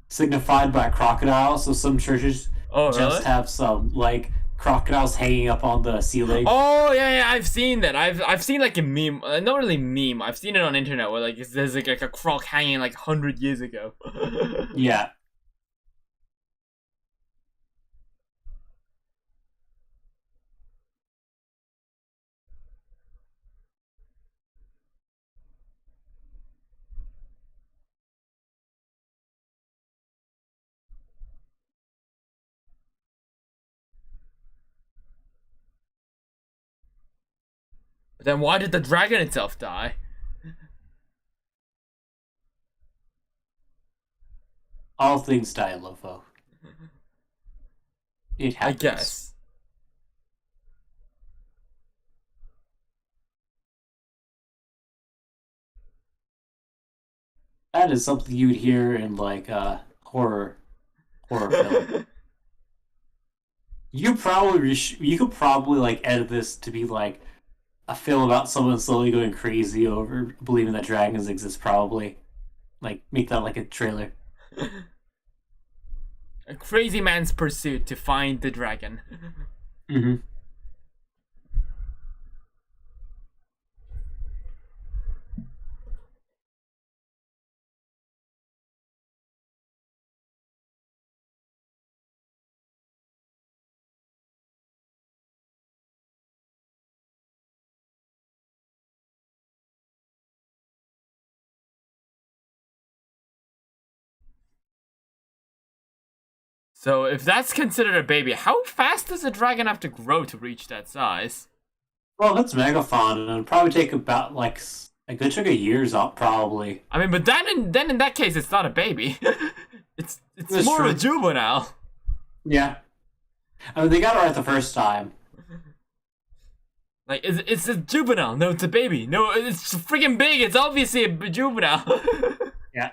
signified by crocodiles. So some churches just have some like crocodiles hanging up on the ceiling. Oh yeah, I've seen that. I've seen like a meme, not really meme. I've seen it on internet where like there's like a croc hanging like 100 years ago. Yeah. But then why did the dragon itself die? All things die, Lopho. It happens. I guess. That is something you would hear in like horror film. You could probably like edit this to be like a film about someone slowly going crazy over believing that dragons exist. Probably like make that like a trailer. A crazy man's pursuit to find the dragon. Mm-hmm. So if that's considered a baby, how fast does a dragon have to grow to reach that size? Well, if it's megafauna, it'll probably take about like a good chunk of years off, probably. I mean, but then in that case, it's not a baby. it's That's more true. of a juvenile. Yeah. I mean, they got it right the first time. Like, it's a juvenile. No, it's a baby. No, it's freaking big. It's obviously a juvenile. Yeah.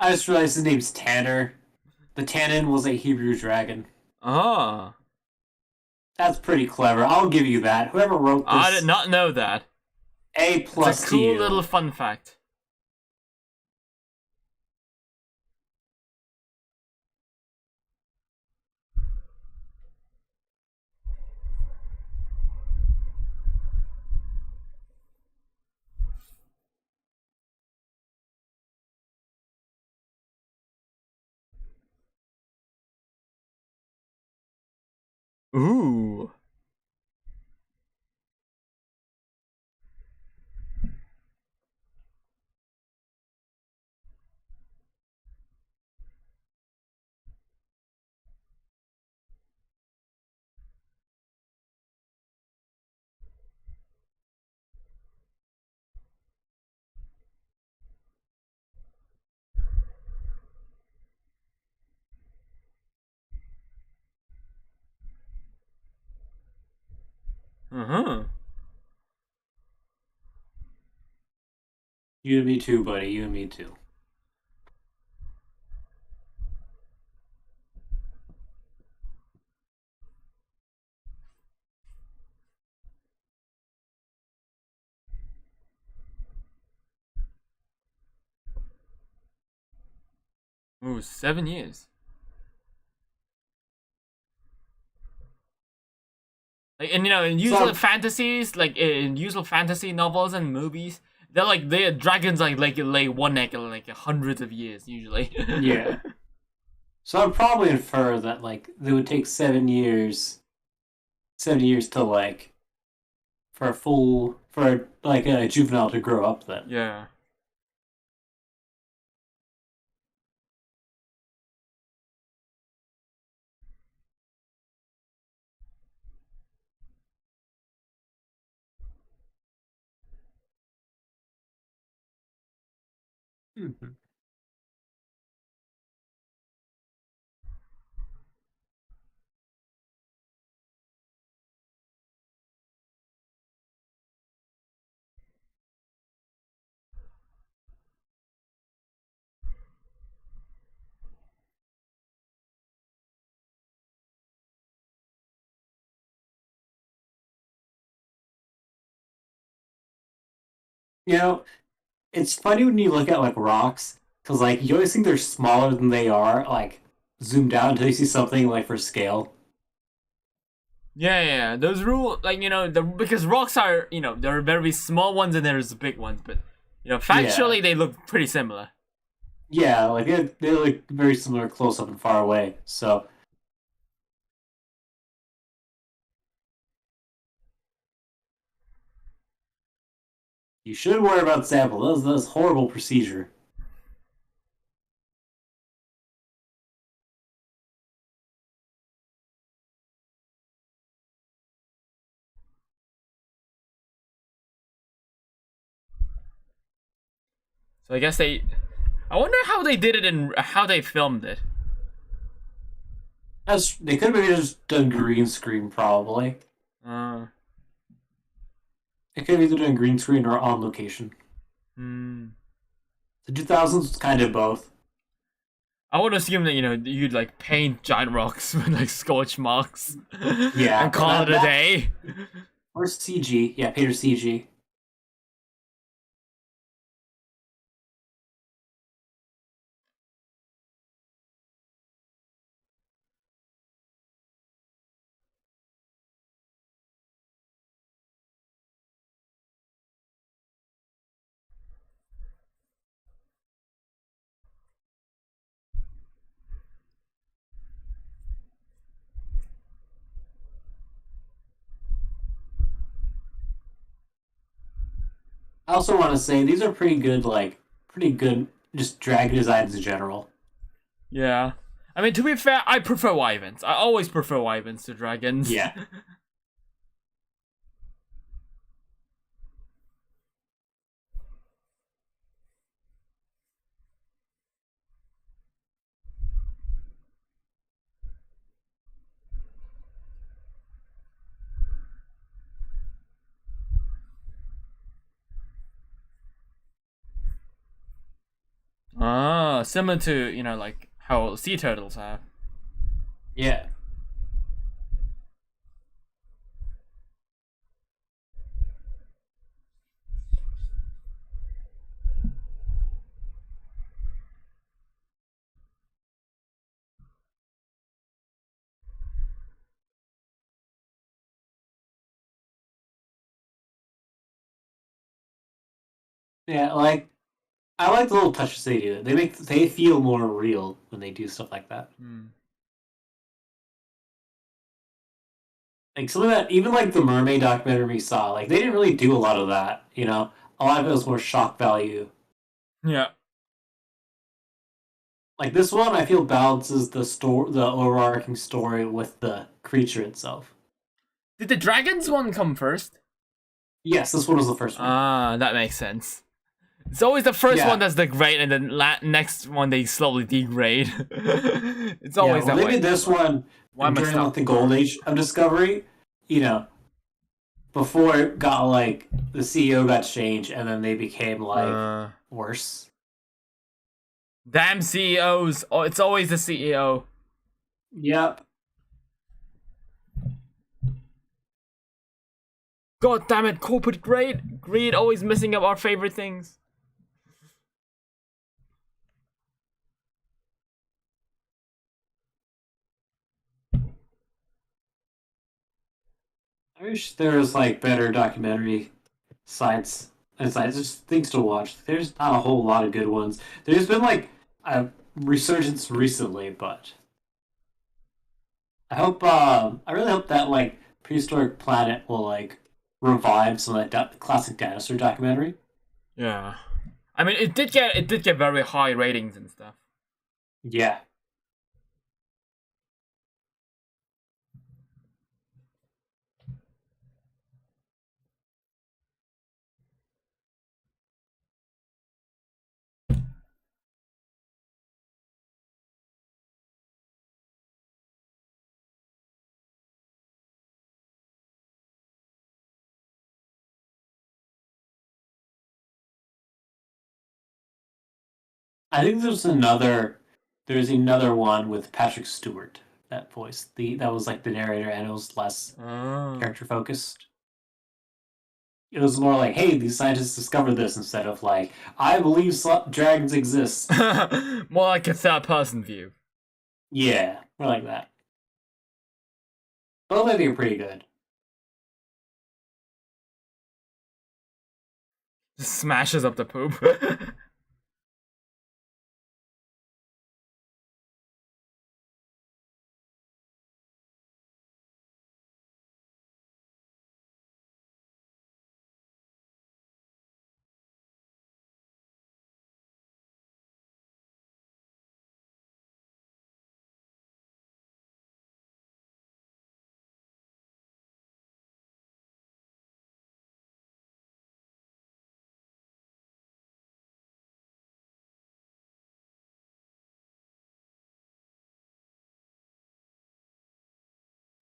I just realized his name's Tanner. The Tannin was a Hebrew dragon. Oh. That's pretty clever. I'll give you that. Whoever wrote this, I did not know that. A plus It's a to cool you. little fun fact. Ooh. Uh-huh. You and me too, buddy. You and me too. Ooh, 7 years. Like, and in usual fantasies, like in usual fantasy novels and movies, they're dragons like lay one neck in like hundreds of years usually. Yeah. So I'd probably infer that like it would take 7 years, 7 years to like for like a juvenile to grow up. Then Yeah. Mhm. You know, it's funny when you look at like rocks because like you always think they're smaller than they are. Like zoomed out until you see something like for scale. Yeah. Those rule like because rocks are there are very small ones and there's big ones, but factually they look pretty similar. Yeah, like they look very similar close up and far away. So you should worry about sample. That's horrible procedure. So I guess I wonder how they did it and how they filmed it. They could have maybe just done green screen probably. Uh, They could have either done green screen or on location. hmm. The 2000s was kind of both. I would assume that you'd like paint giant rocks with like scorch marks. Yeah, and call it a day. Or CG. Yeah, Peter CG. I also want to say these are pretty good, just dragon designs in general. Yeah. I mean, to be fair, I prefer wyverns. I always prefer wyverns to dragons. Yeah. Ah, similar to, you know, like how sea turtles have. Yeah. Yeah, I like the little touches they do. They feel more real when they do stuff like that. Like some of that, even like the mermaid documentary we saw, like they didn't really do a lot of that. You know, a lot of it was more shock value. Yeah. Like this one, I feel balances the overarching story with the creature itself. Did the dragons one come first? Yes, this one was the first one. Ah, that makes sense. It's always the first one that's the great, and then next one they slowly degrade. It's always that way. Maybe this one during like the golden age of Discovery, you know, before it got like the CEO got changed, and then they became like worse. Damn CEOs! Oh, it's always the CEO. Yep. God damn it! Corporate greed, always messing up our favorite things. I wish there was like better documentary sites and sites, just things to watch. There's not a whole lot of good ones. There's been like a resurgence recently, but I really hope that like Prehistoric Planet will like revive some of that classic dinosaur documentary. Yeah, I mean it did get very high ratings and stuff. Yeah. I think there's another one with Patrick Stewart that voice. That was like the narrator and it was less character focused. It was more like, hey, these scientists discovered this instead of like, I believe dragons exist. More like a third person view. Yeah, more like that. Both I think are pretty good. Just smashes up the poop.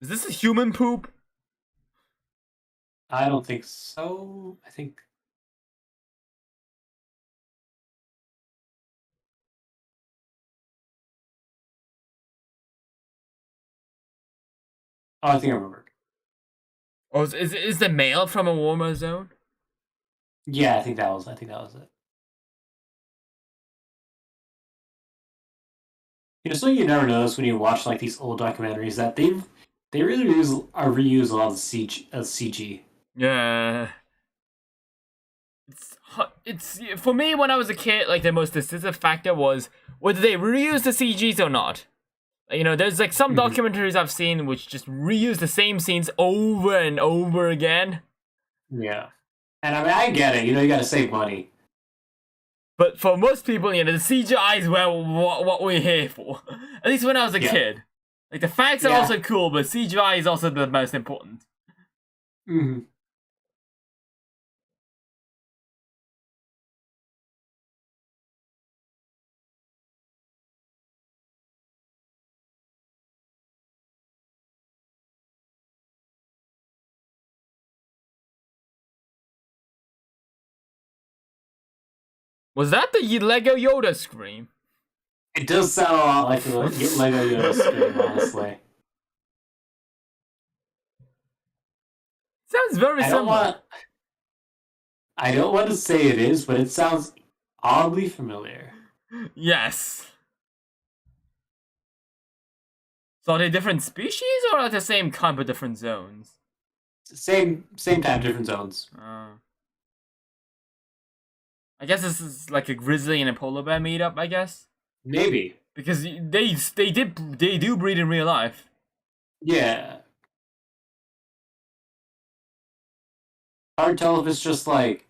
Is this a human poop? I don't think so. I think. Oh, I think I remembered. Or is the male from a warmer zone? Yeah, I think that was it. You know, something you never notice when you watch like these old documentaries that they really reuse a lot of CG. Yeah. It's for me when I was a kid, like the most decisive factor was whether they reuse the CGs or not. You know, there's like some documentaries I've seen which just reuse the same scenes over and over again. Yeah. And I mean, I get it. You know, you got to save money. But for most people, you know, the CGI is what we're here for. At least when I was a Yeah. kid. Like, the facts are Yeah. also cool, but CGI is also the most important. Mm-hmm. Was that the Lego Yoda scream? It does sound a lot like the Lego Yoda scream, honestly. Sounds very similar. I don't want to say it is, but it sounds oddly familiar. Yes. So are they different species or are they the same kind but different zones? Same time, different zones. I guess this is like a grizzly and a polar bear meetup, I guess. Maybe. Because they do breed in real life. Yeah. Hard to tell if it's just like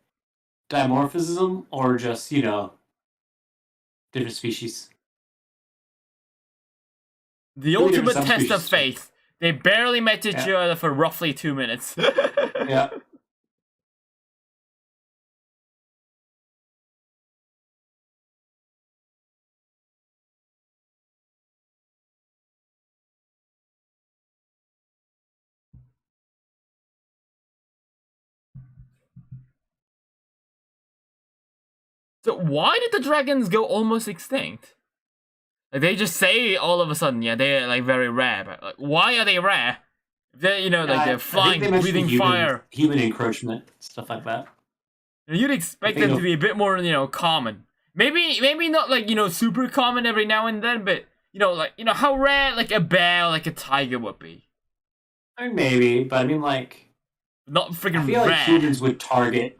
dimorphism or just, you know, different species. The Really ultimate different test of subspecies. faith. They barely met each other for roughly 2 minutes. Yeah. So why did the dragons go almost extinct? Like they just say all of a sudden, yeah, they're like very rare. But like, why are they rare? They, you know, like they're flying, breathing fire. Human encroachment, stuff like that. You'd expect them to be a bit more, you know, common. Maybe not like, you know, super common every now and then, but you know, like, you know, how rare like a bear, like a tiger would be. I mean, maybe, but I mean, like, not freaking I feel rare. like humans would target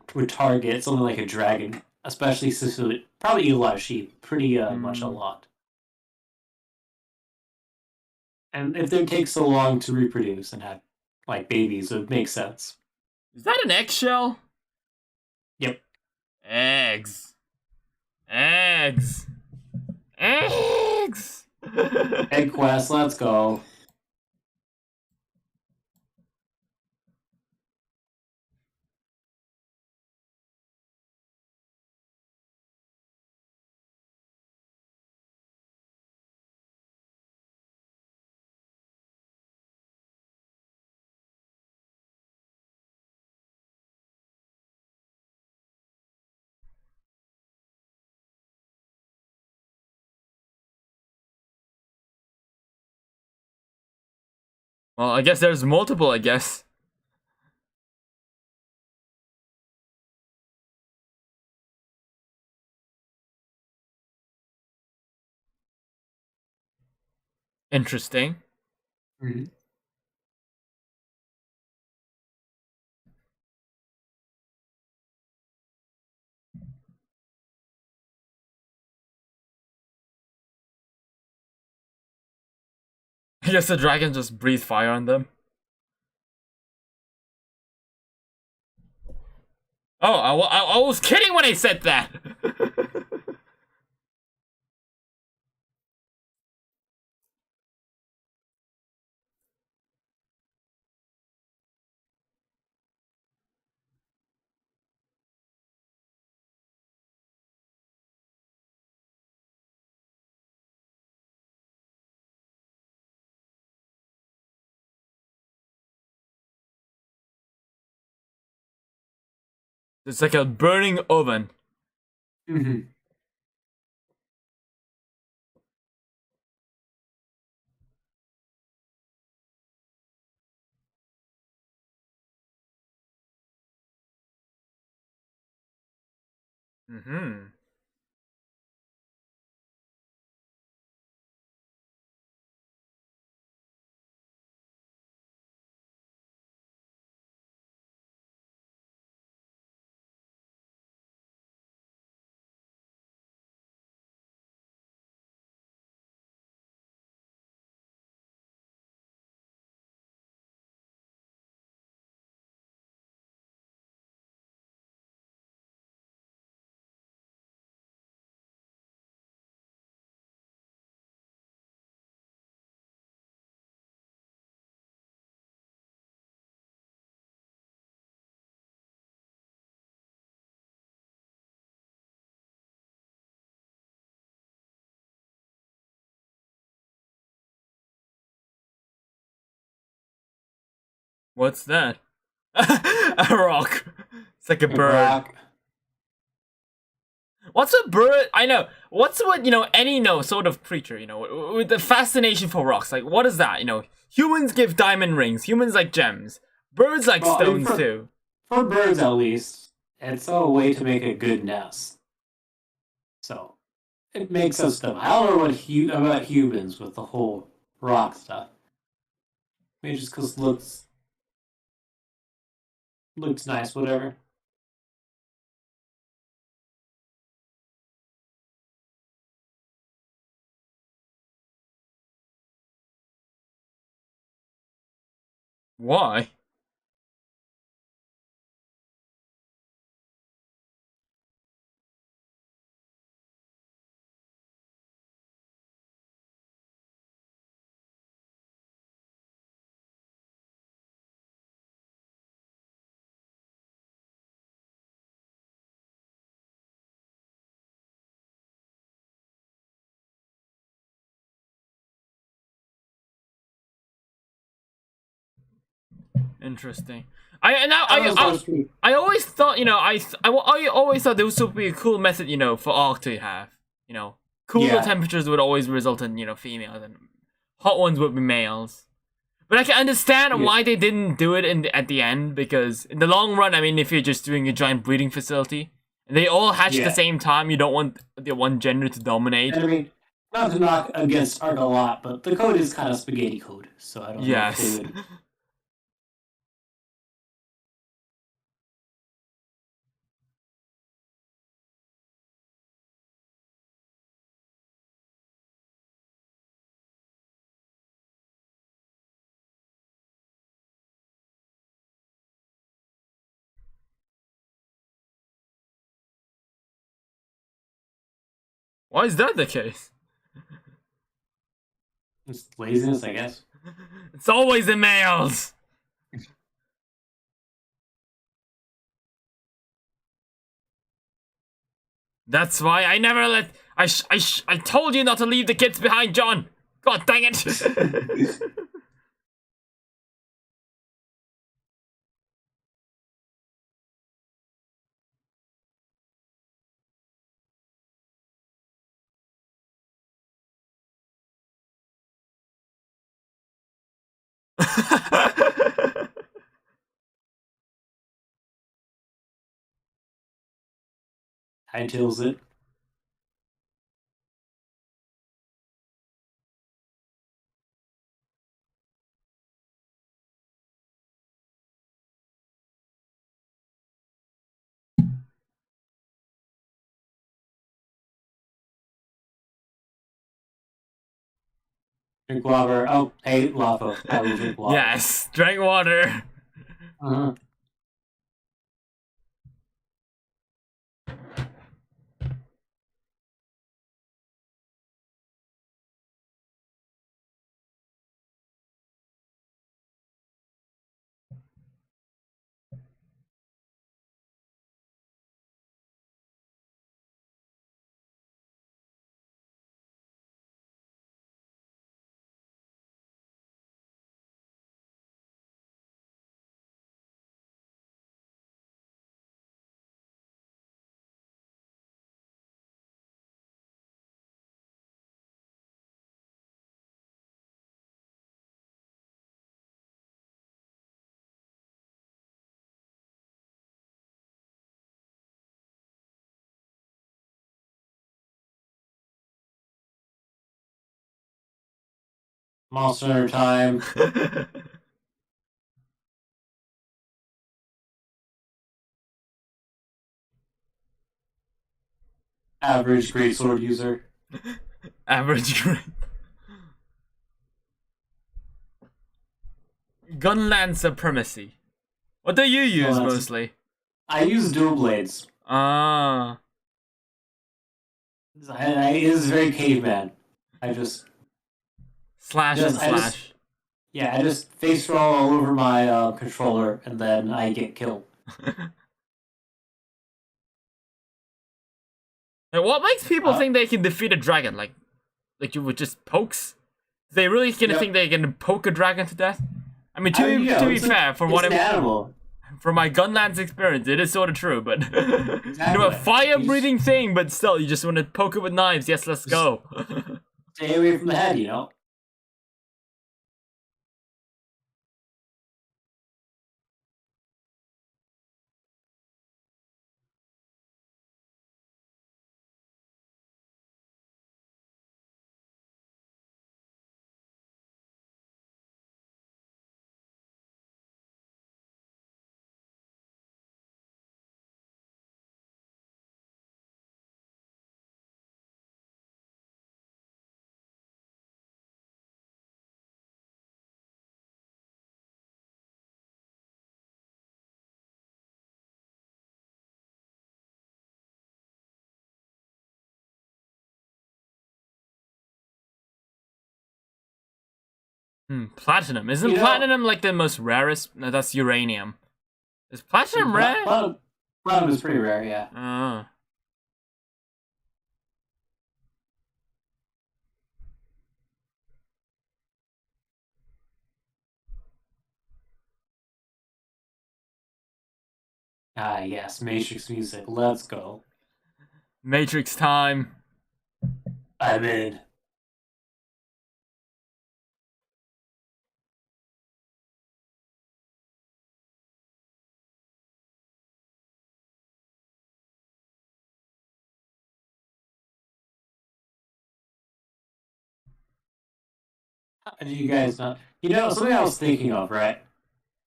something like a dragon, especially since it would probably eat a lot of sheep, pretty much a lot. And if they take so long to reproduce and have like babies, it would make sense. Is that an eggshell? Yep. Eggs. Eggs. Eggs. Egg quest, let's go. Well, I guess there's multiple, I guess. Interesting. Mm-hmm. I guess the dragon just breathe fire on them. Oh, I was kidding when I said that! It's like a burning oven. Mm-hmm. Mm-hmm. What's that? A rock. It's like a bird. Rock. What's a bird? I know. What's what, any sort of creature, with the fascination for rocks. Like, what is that? Humans give diamond rings. Humans like gems. Birds like stones too. For birds, at least, it's a way to make a good nest. So, it makes us dumb. I don't know about humans with the whole rock stuff. Maybe just because looks nice, whatever. Why? Interesting. I always thought, I always thought this would be a cool method, for Ark to have. Cooler temperatures would always result in, females, and hot ones would be males. But I can understand why they didn't do it at the end, because in the long run, I mean, if you're just doing a giant breeding facility, and they all hatch at the same time, you don't want the one gender to dominate. And I mean, not to knock against Ark a lot, but the code is kind of spaghetti code, so I don't know if they would... Why is that the case? It's laziness, I guess. It's always the males! That's why I never let... I told you not to leave the kids behind, John! God dang it! Hightails it. Drink water. Oh, hey, Lopho. I will drink water. Yes, drink water. Uh-huh. Monster Hunter time. Average greatsword user. Average great. Gunland supremacy. What do you use mostly? I use dual blades. Ah. It is very caveman. I just... Slash and slash. I just face roll all over my controller, and then I get killed. And what makes people think they can defeat a dragon? Like you would just pokes? They really gonna think they can poke a dragon to death? I mean, to be fair, from what an animal. From my Gunlands experience, it is sort of true, but Exactly. you know, a fire-breathing thing, but still, you just want to poke it with knives. Yes, let's go. Stay away from the head, you know. Platinum. Isn't platinum like the most rarest? No, that's uranium. Is platinum rare? Platinum is pretty rare, yeah. Ah, yes, Matrix music. Let's go. Matrix time. I'm in. How do you guys know? You know, something I was thinking of, right?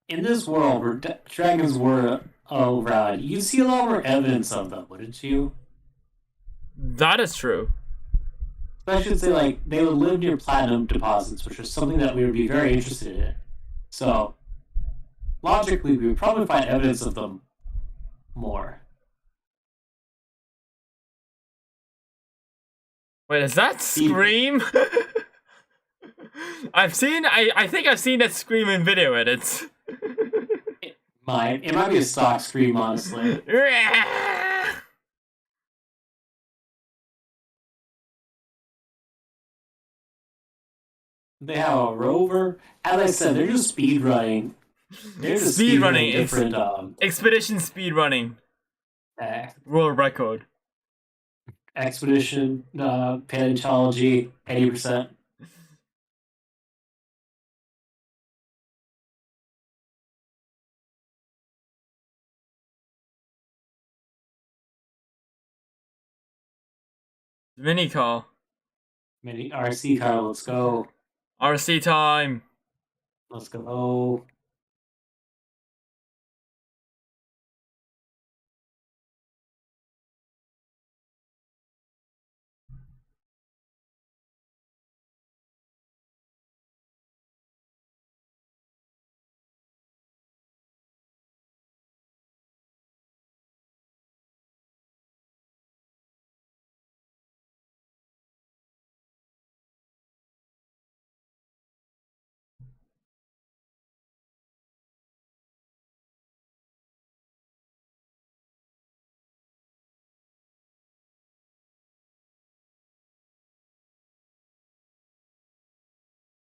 In this world where dragons were around, you see a lot more evidence of them, wouldn't you? That is true. I should say, like, they would live near platinum deposits, which is something that we would be very interested in. So, logically, we would probably find evidence of them more. Wait, is that Scream? I think I've seen that Scream in video edits. It might be a stock Scream, honestly. They have a rover. As I said, they're just speed running. They're just speed running different. Expedition speed running. World record. Expedition paleontology 80%. Mini car. Mini RC car. Let's go. RC time. Let's go.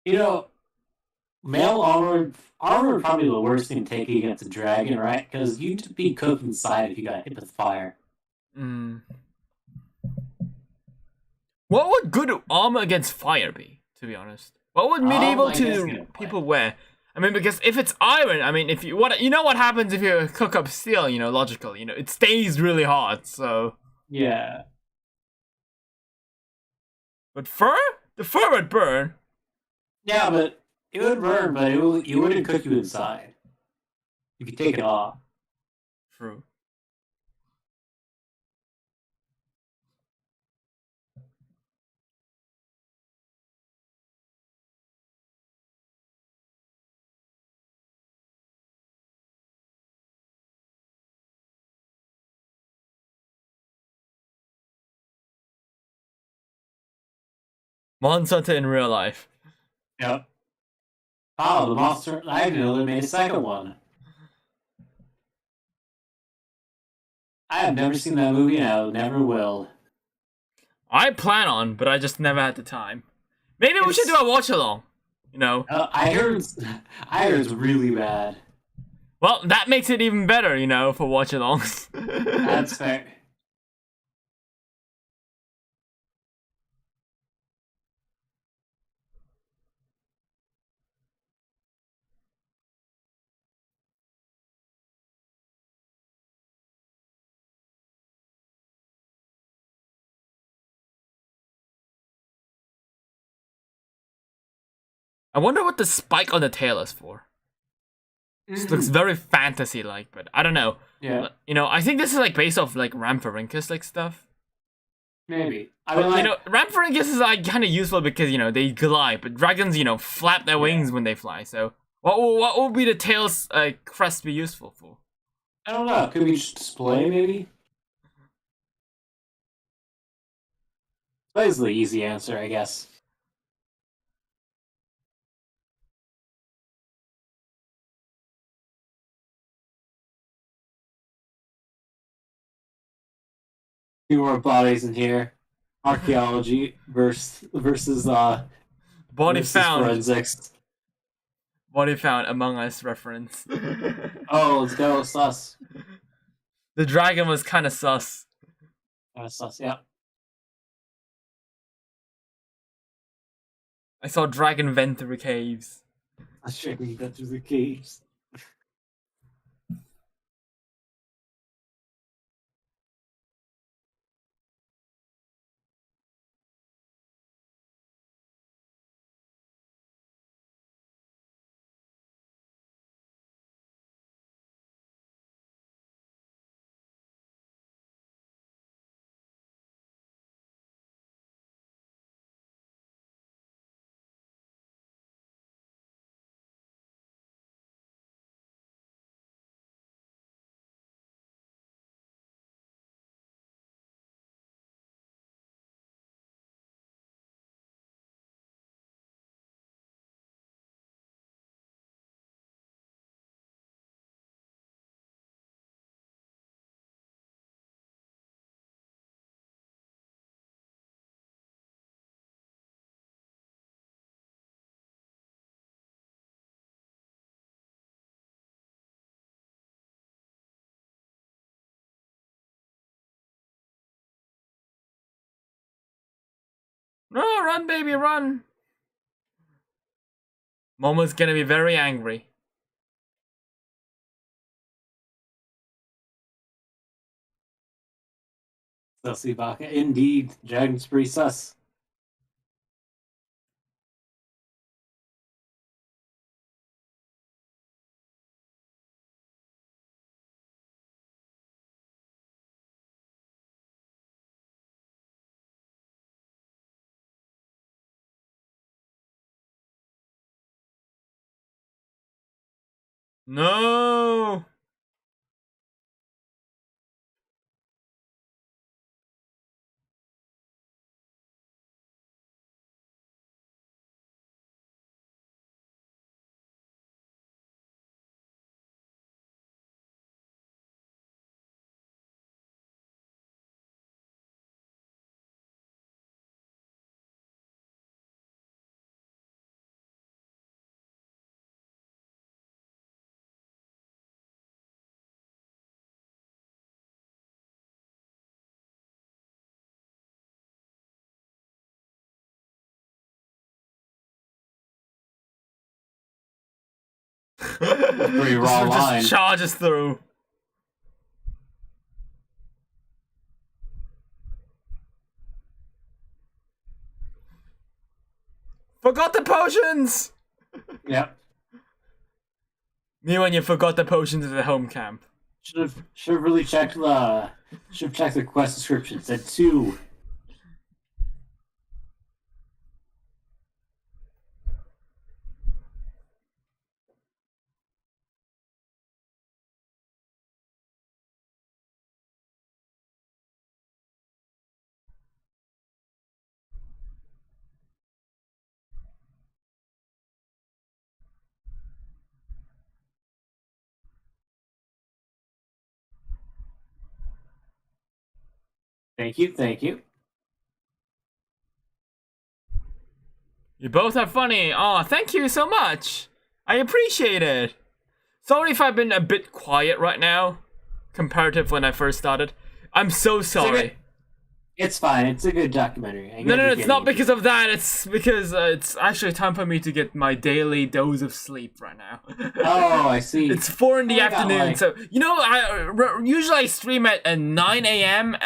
You know, male armor would probably be the worst thing to take against a dragon, right? Because you'd be cooked inside if you got hit with fire. What would good armor against fire be, to be honest? What would medieval people wear? I mean, because if it's iron, I mean, if you know what happens if you cook up steel, you know, logically, you know, it stays really hot, so... Yeah. But fur? The fur would burn. Yeah, but it would burn, but it wouldn't cook you inside. If you take it off. True. Monster Hunter in real life. Yep. Oh, the monster! I didn't know they made a second one. I have never seen that movie, and I never will. I plan on, but I just never had the time. Maybe we should do a watch along. You know. I heard it's really bad. Well, that makes it even better, you know, for watch-alongs. That's fair. I wonder what the spike on the tail is for. This looks very fantasy-like, but I don't know. Yeah. You know, I think this is like based off like Rhamphorhynchus like stuff. Maybe. I mean, you know, Rhamphorhynchus is like kind of useful because you know they glide, but dragons, you know, flap their wings when they fly. So what would be the tail's crest be useful for? I don't know. Could we just display maybe? That is the easy answer, I guess. Few more bodies in here. Archaeology versus Body found. forensics. Body found Among Us reference. Oh, let's go, sus. The dragon was kind of sus. Sus, yeah. I saw dragon vent through caves. I should we go through the caves. No, run, baby, run! Momo's gonna be very angry. Sussy Baka. Indeed. Dragon's pretty sus. No! Pretty raw line. Just charges through. Forgot the potions! Yep. Me when you forgot the potions at the home camp. Should have really checked the quest description. It said 2. Thank you. You both are funny. Oh, thank you so much. I appreciate it. Sorry if I've been a bit quiet right now, comparative when I first started. I'm so sorry. It's fine. It's a good documentary. No, it's not because of that. It's because it's actually time for me to get my daily dose of sleep right now. Oh, I see. It's 4 in the afternoon, so you know usually I stream at 9 a.m.,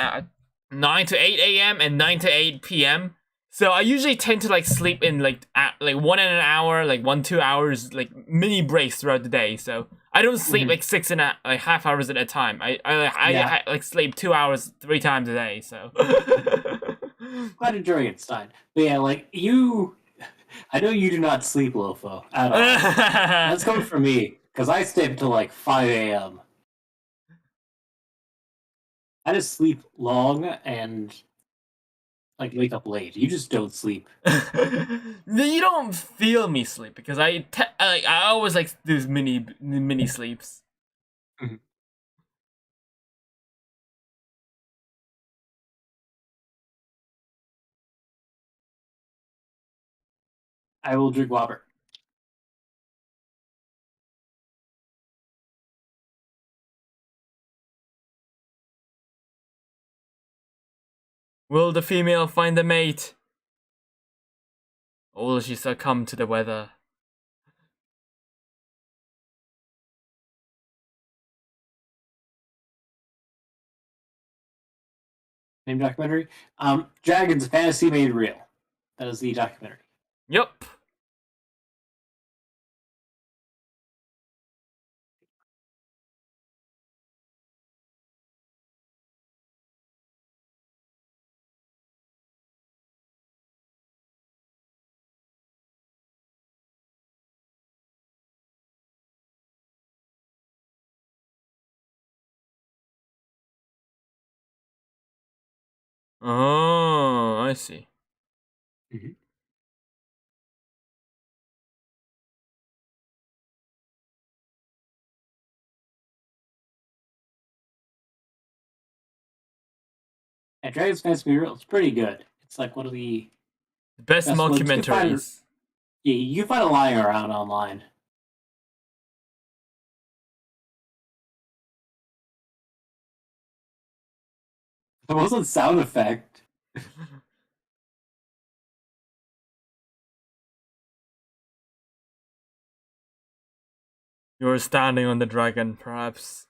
9 to 8 a.m. and 9 to 8 p.m. So I usually tend to like sleep in like 1 and an hour, like 1-2 hours, like mini breaks throughout the day. So I don't sleep like 6.5 hours at a time. I like sleep 2 hours 3 times a day. So quite enjoying it, Stein. But yeah, like you, I know you do not sleep, Lopho, at all. That's coming from me because I stay up till like 5 a.m. I just sleep long and like wake up late. You just don't sleep. You don't feel me sleep because I always like those mini sleeps. I will drink water. Will the female find the mate? Or will she succumb to the weather? Name documentary. Dragons Fantasy Made Real. That is the documentary. Yup. Oh, I see. And Dragons Fantasy Made Real. It's pretty good. It's like one of the Best ones. mockumentaries. Yeah, you can find it lying around online. It wasn't sound effect. You're standing on the dragon, perhaps.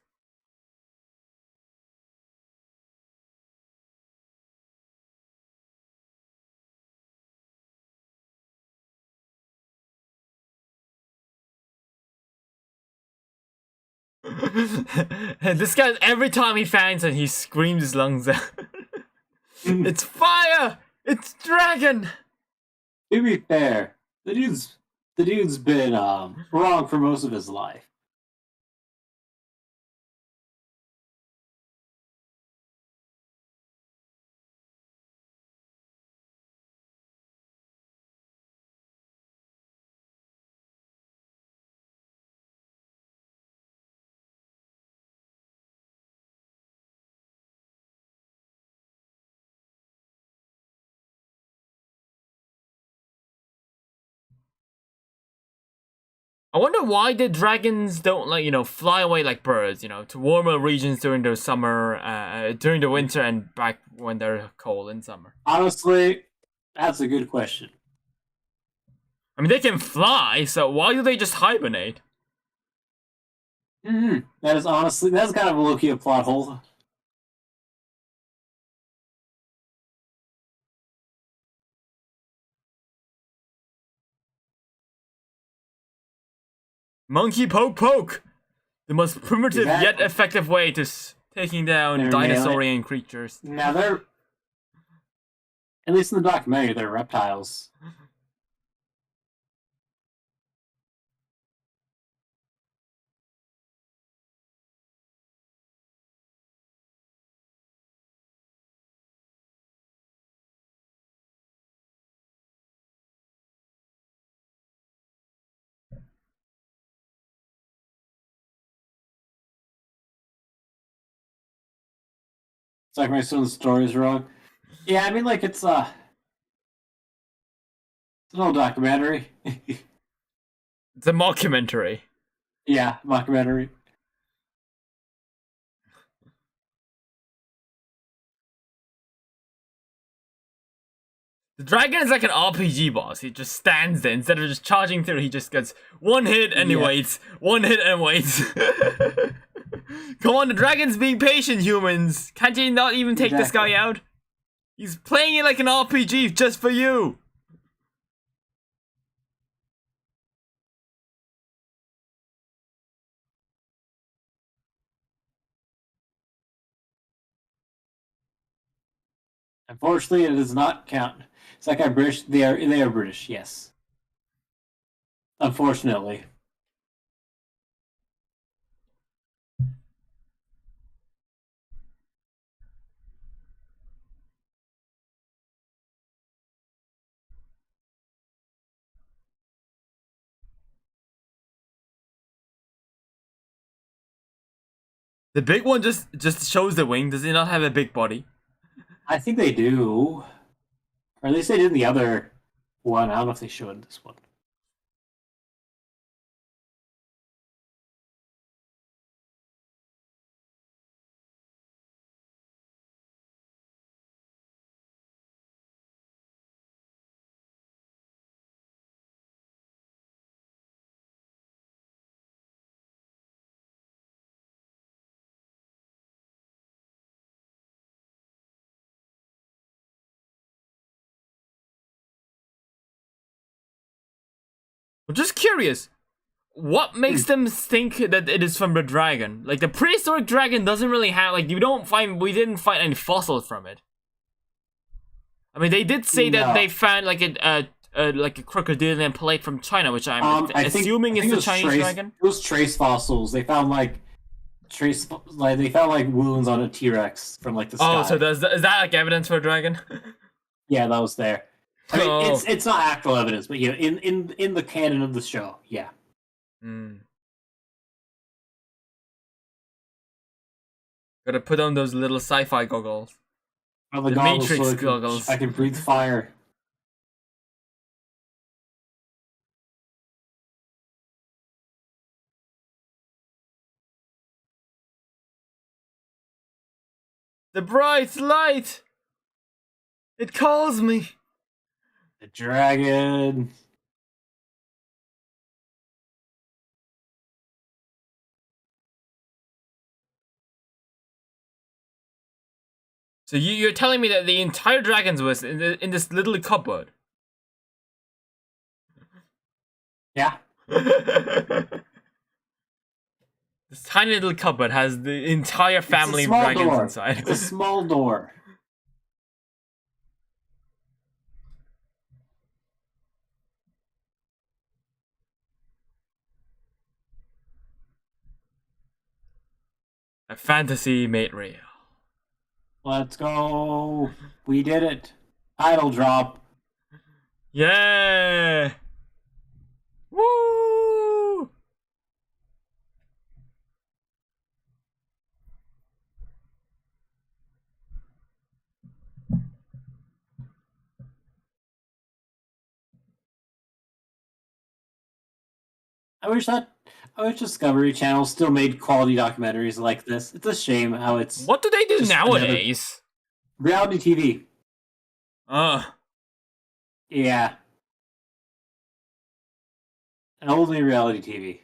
And this guy, every time he finds it, he screams his lungs out. It's fire! It's dragon! To be fair, the dude's been wrong for most of his life. I wonder why the dragons don't like, fly away like birds, to warmer regions during the summer, during the winter and back when they're cold in summer. Honestly, that's a good question. I mean, they can fly, so why do they just hibernate? That's kind of a low-key plot hole. Monkey poke poke! The most primitive yet effective way to taking down dinosaurian creatures. Now they're, at least in the documentary, they're reptiles. It's like my son's story is wrong. Yeah, I mean, like, it's no documentary. It's a mockumentary. Yeah, mockumentary. The dragon is like an RPG boss. He just stands there. Instead of just charging through, he just gets one hit and he waits. One hit and waits. Come on, the dragon's being patient, humans. Can't you not even take this guy out? He's playing it like an RPG just for you. Unfortunately, it does not count. It's like I'm British. They are British. Yes. Unfortunately. The big one just shows the wing. Does he not have a big body? I think they do. Or at least they did in the other one. I don't know if they showed this one. I'm just curious. What makes them think that it is from the dragon? Like, the prehistoric dragon doesn't really have, like, we didn't find any fossils from it. I mean, they did say that they found, like, a crocodilian plate from China, which I'm assuming is the Chinese dragon. It was trace fossils. They found, they found wounds on a T-Rex from, the sky. Oh, so is that, like, evidence for a dragon? Yeah, that was there. I mean, it's not actual evidence, but yeah, in the canon of the show, yeah. Gotta put on those little sci-fi goggles. Oh, the goggles Matrix so goggles. I can breathe fire. The bright light! It calls me! The dragon. So you're telling me that the entire dragon's was in this little cupboard? Yeah. This tiny little cupboard has the entire family of dragons inside. It's a small door. A fantasy made real. Let's go. We did it. Idle drop. Yeah. Woo! I wish Discovery Channel still made quality documentaries like this. It's a shame how it's. What do they do nowadays? Reality TV. Yeah. And only reality TV.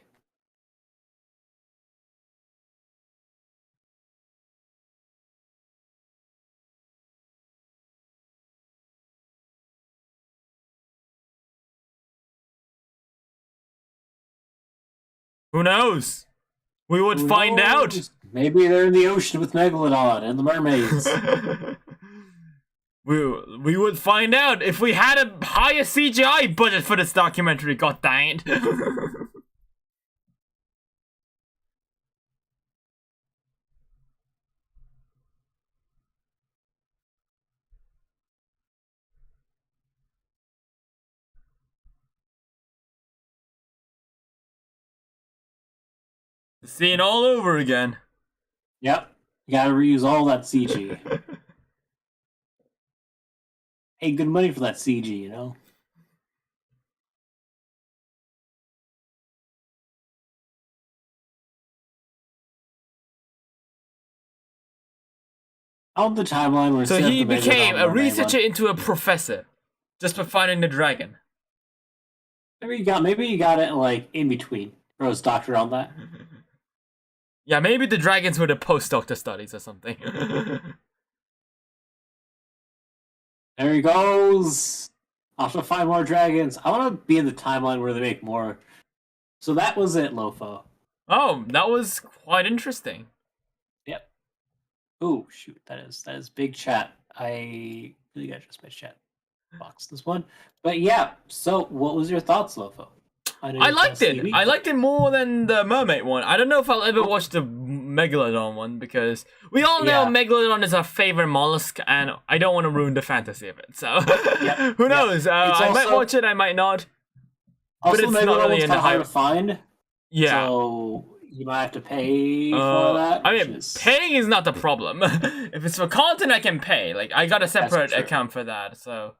Who knows? We would find out. Maybe they're in the ocean with Megalodon and the mermaids. We would find out if we had a higher CGI budget for this documentary. God dang it! Seeing all over again. Yep. You gotta reuse all that CG. Hey, good money for that CG, you know? On the timeline where So he became a researcher into a professor, just for finding the dragon. Maybe you got it like in between. Rose doctor on that. Yeah, maybe the dragons were the postdoctor studies or something. There he goes. I'll have to find more dragons. I want to be in the timeline where they make more. So that was it, Lopho. Oh, that was quite interesting. Yep. Oh shoot, that is big chat. I really got just my chat box this one. But yeah, so what was your thoughts, Lopho? I liked it. I liked it more than the mermaid one. I don't know if I'll ever watch the megalodon one because we all know megalodon is our favorite mollusk, and I don't want to ruin the fantasy of it. So who knows? I might watch it. I might not. Also, but it's not really in the hard to find. Yeah. So you might have to pay for that. I mean, paying is not the problem. If it's for content, I can pay. Like I got a separate account for that. So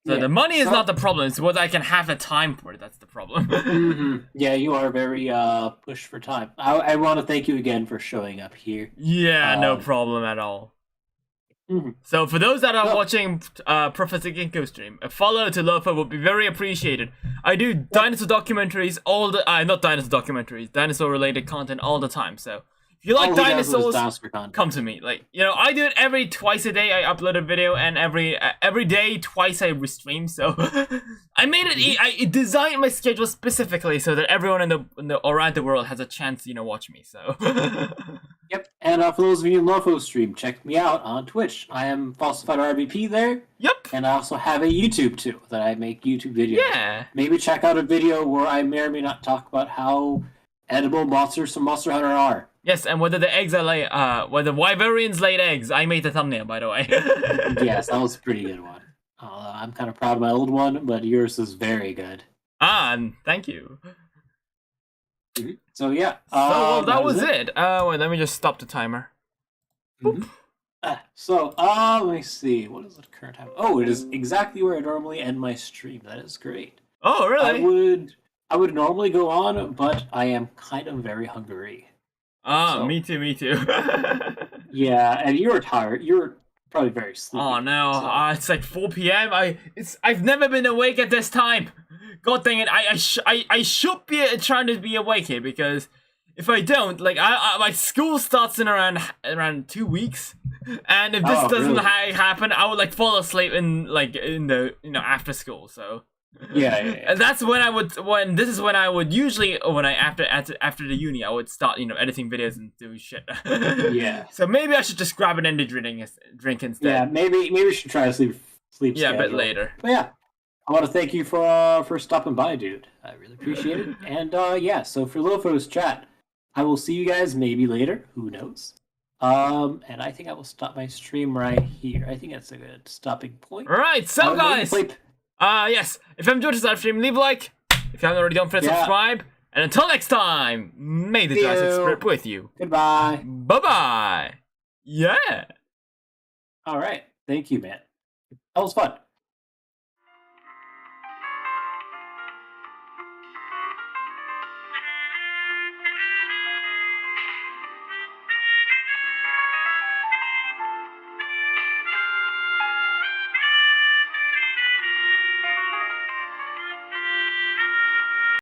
the money is not the problem. It's whether I can have the time for it. That's the problem. Yeah, you are very pushed for time. I want to thank you again for showing up here. Yeah, no problem at all. So for those that are watching Professor Ginko stream, a follow to Lopho would be very appreciated. I do dinosaur documentaries all the not dinosaur documentaries, dinosaur related content all the time. So if you like dinosaurs, come to me. Like, you know, I do it twice a day. I upload a video, and every day, twice I restream. So I made it. I designed my schedule specifically so that everyone in the around the world has a chance to watch me. So. Yep. And for those of you in Lopho stream, check me out on Twitch. I am Falsified RBP there. Yep. And I also have a YouTube too that I make YouTube videos. Yeah. Maybe check out a video where I may or may not talk about how edible monsters from Monster Hunter are. Yes, and whether the eggs are whether wyverns laid eggs. I made the thumbnail, by the way. Yes, that was a pretty good one. I'm kind of proud of my old one, but yours is very good. Thank you. So yeah. So that was it. Wait, let me just stop the timer. So let me see. What is the current time? Oh, it is exactly where I normally end my stream. That is great. Oh, really? I would normally go on, but I am kind of very hungry. Me too. Yeah, and you're tired. You're probably very sleepy. Oh no, it's like 4 p.m. I've never been awake at this time. God dang it! I should be trying to be awake here, because if I don't, like, my school starts in around 2 weeks, and if this doesn't happen, I would like fall asleep in the after school. So yeah. And that's when I would usually after the uni I would start editing videos and do shit. Yeah. So maybe I should just grab an energy drink instead. Yeah, maybe we should try to sleep. Yeah, a bit later. But yeah. I want to thank you for stopping by, dude. I really appreciate it. And yeah, so for Lopho's chat, I will see you guys maybe later. Who knows? And I think I will stop my stream right here. I think that's a good stopping point. All right, so guys, yes, if you enjoyed this live stream, leave a like. If you haven't already done, subscribe. And until next time, may the Jurassic Spirit with you. Goodbye. Bye-bye. Yeah. All right. Thank you, man. That was fun.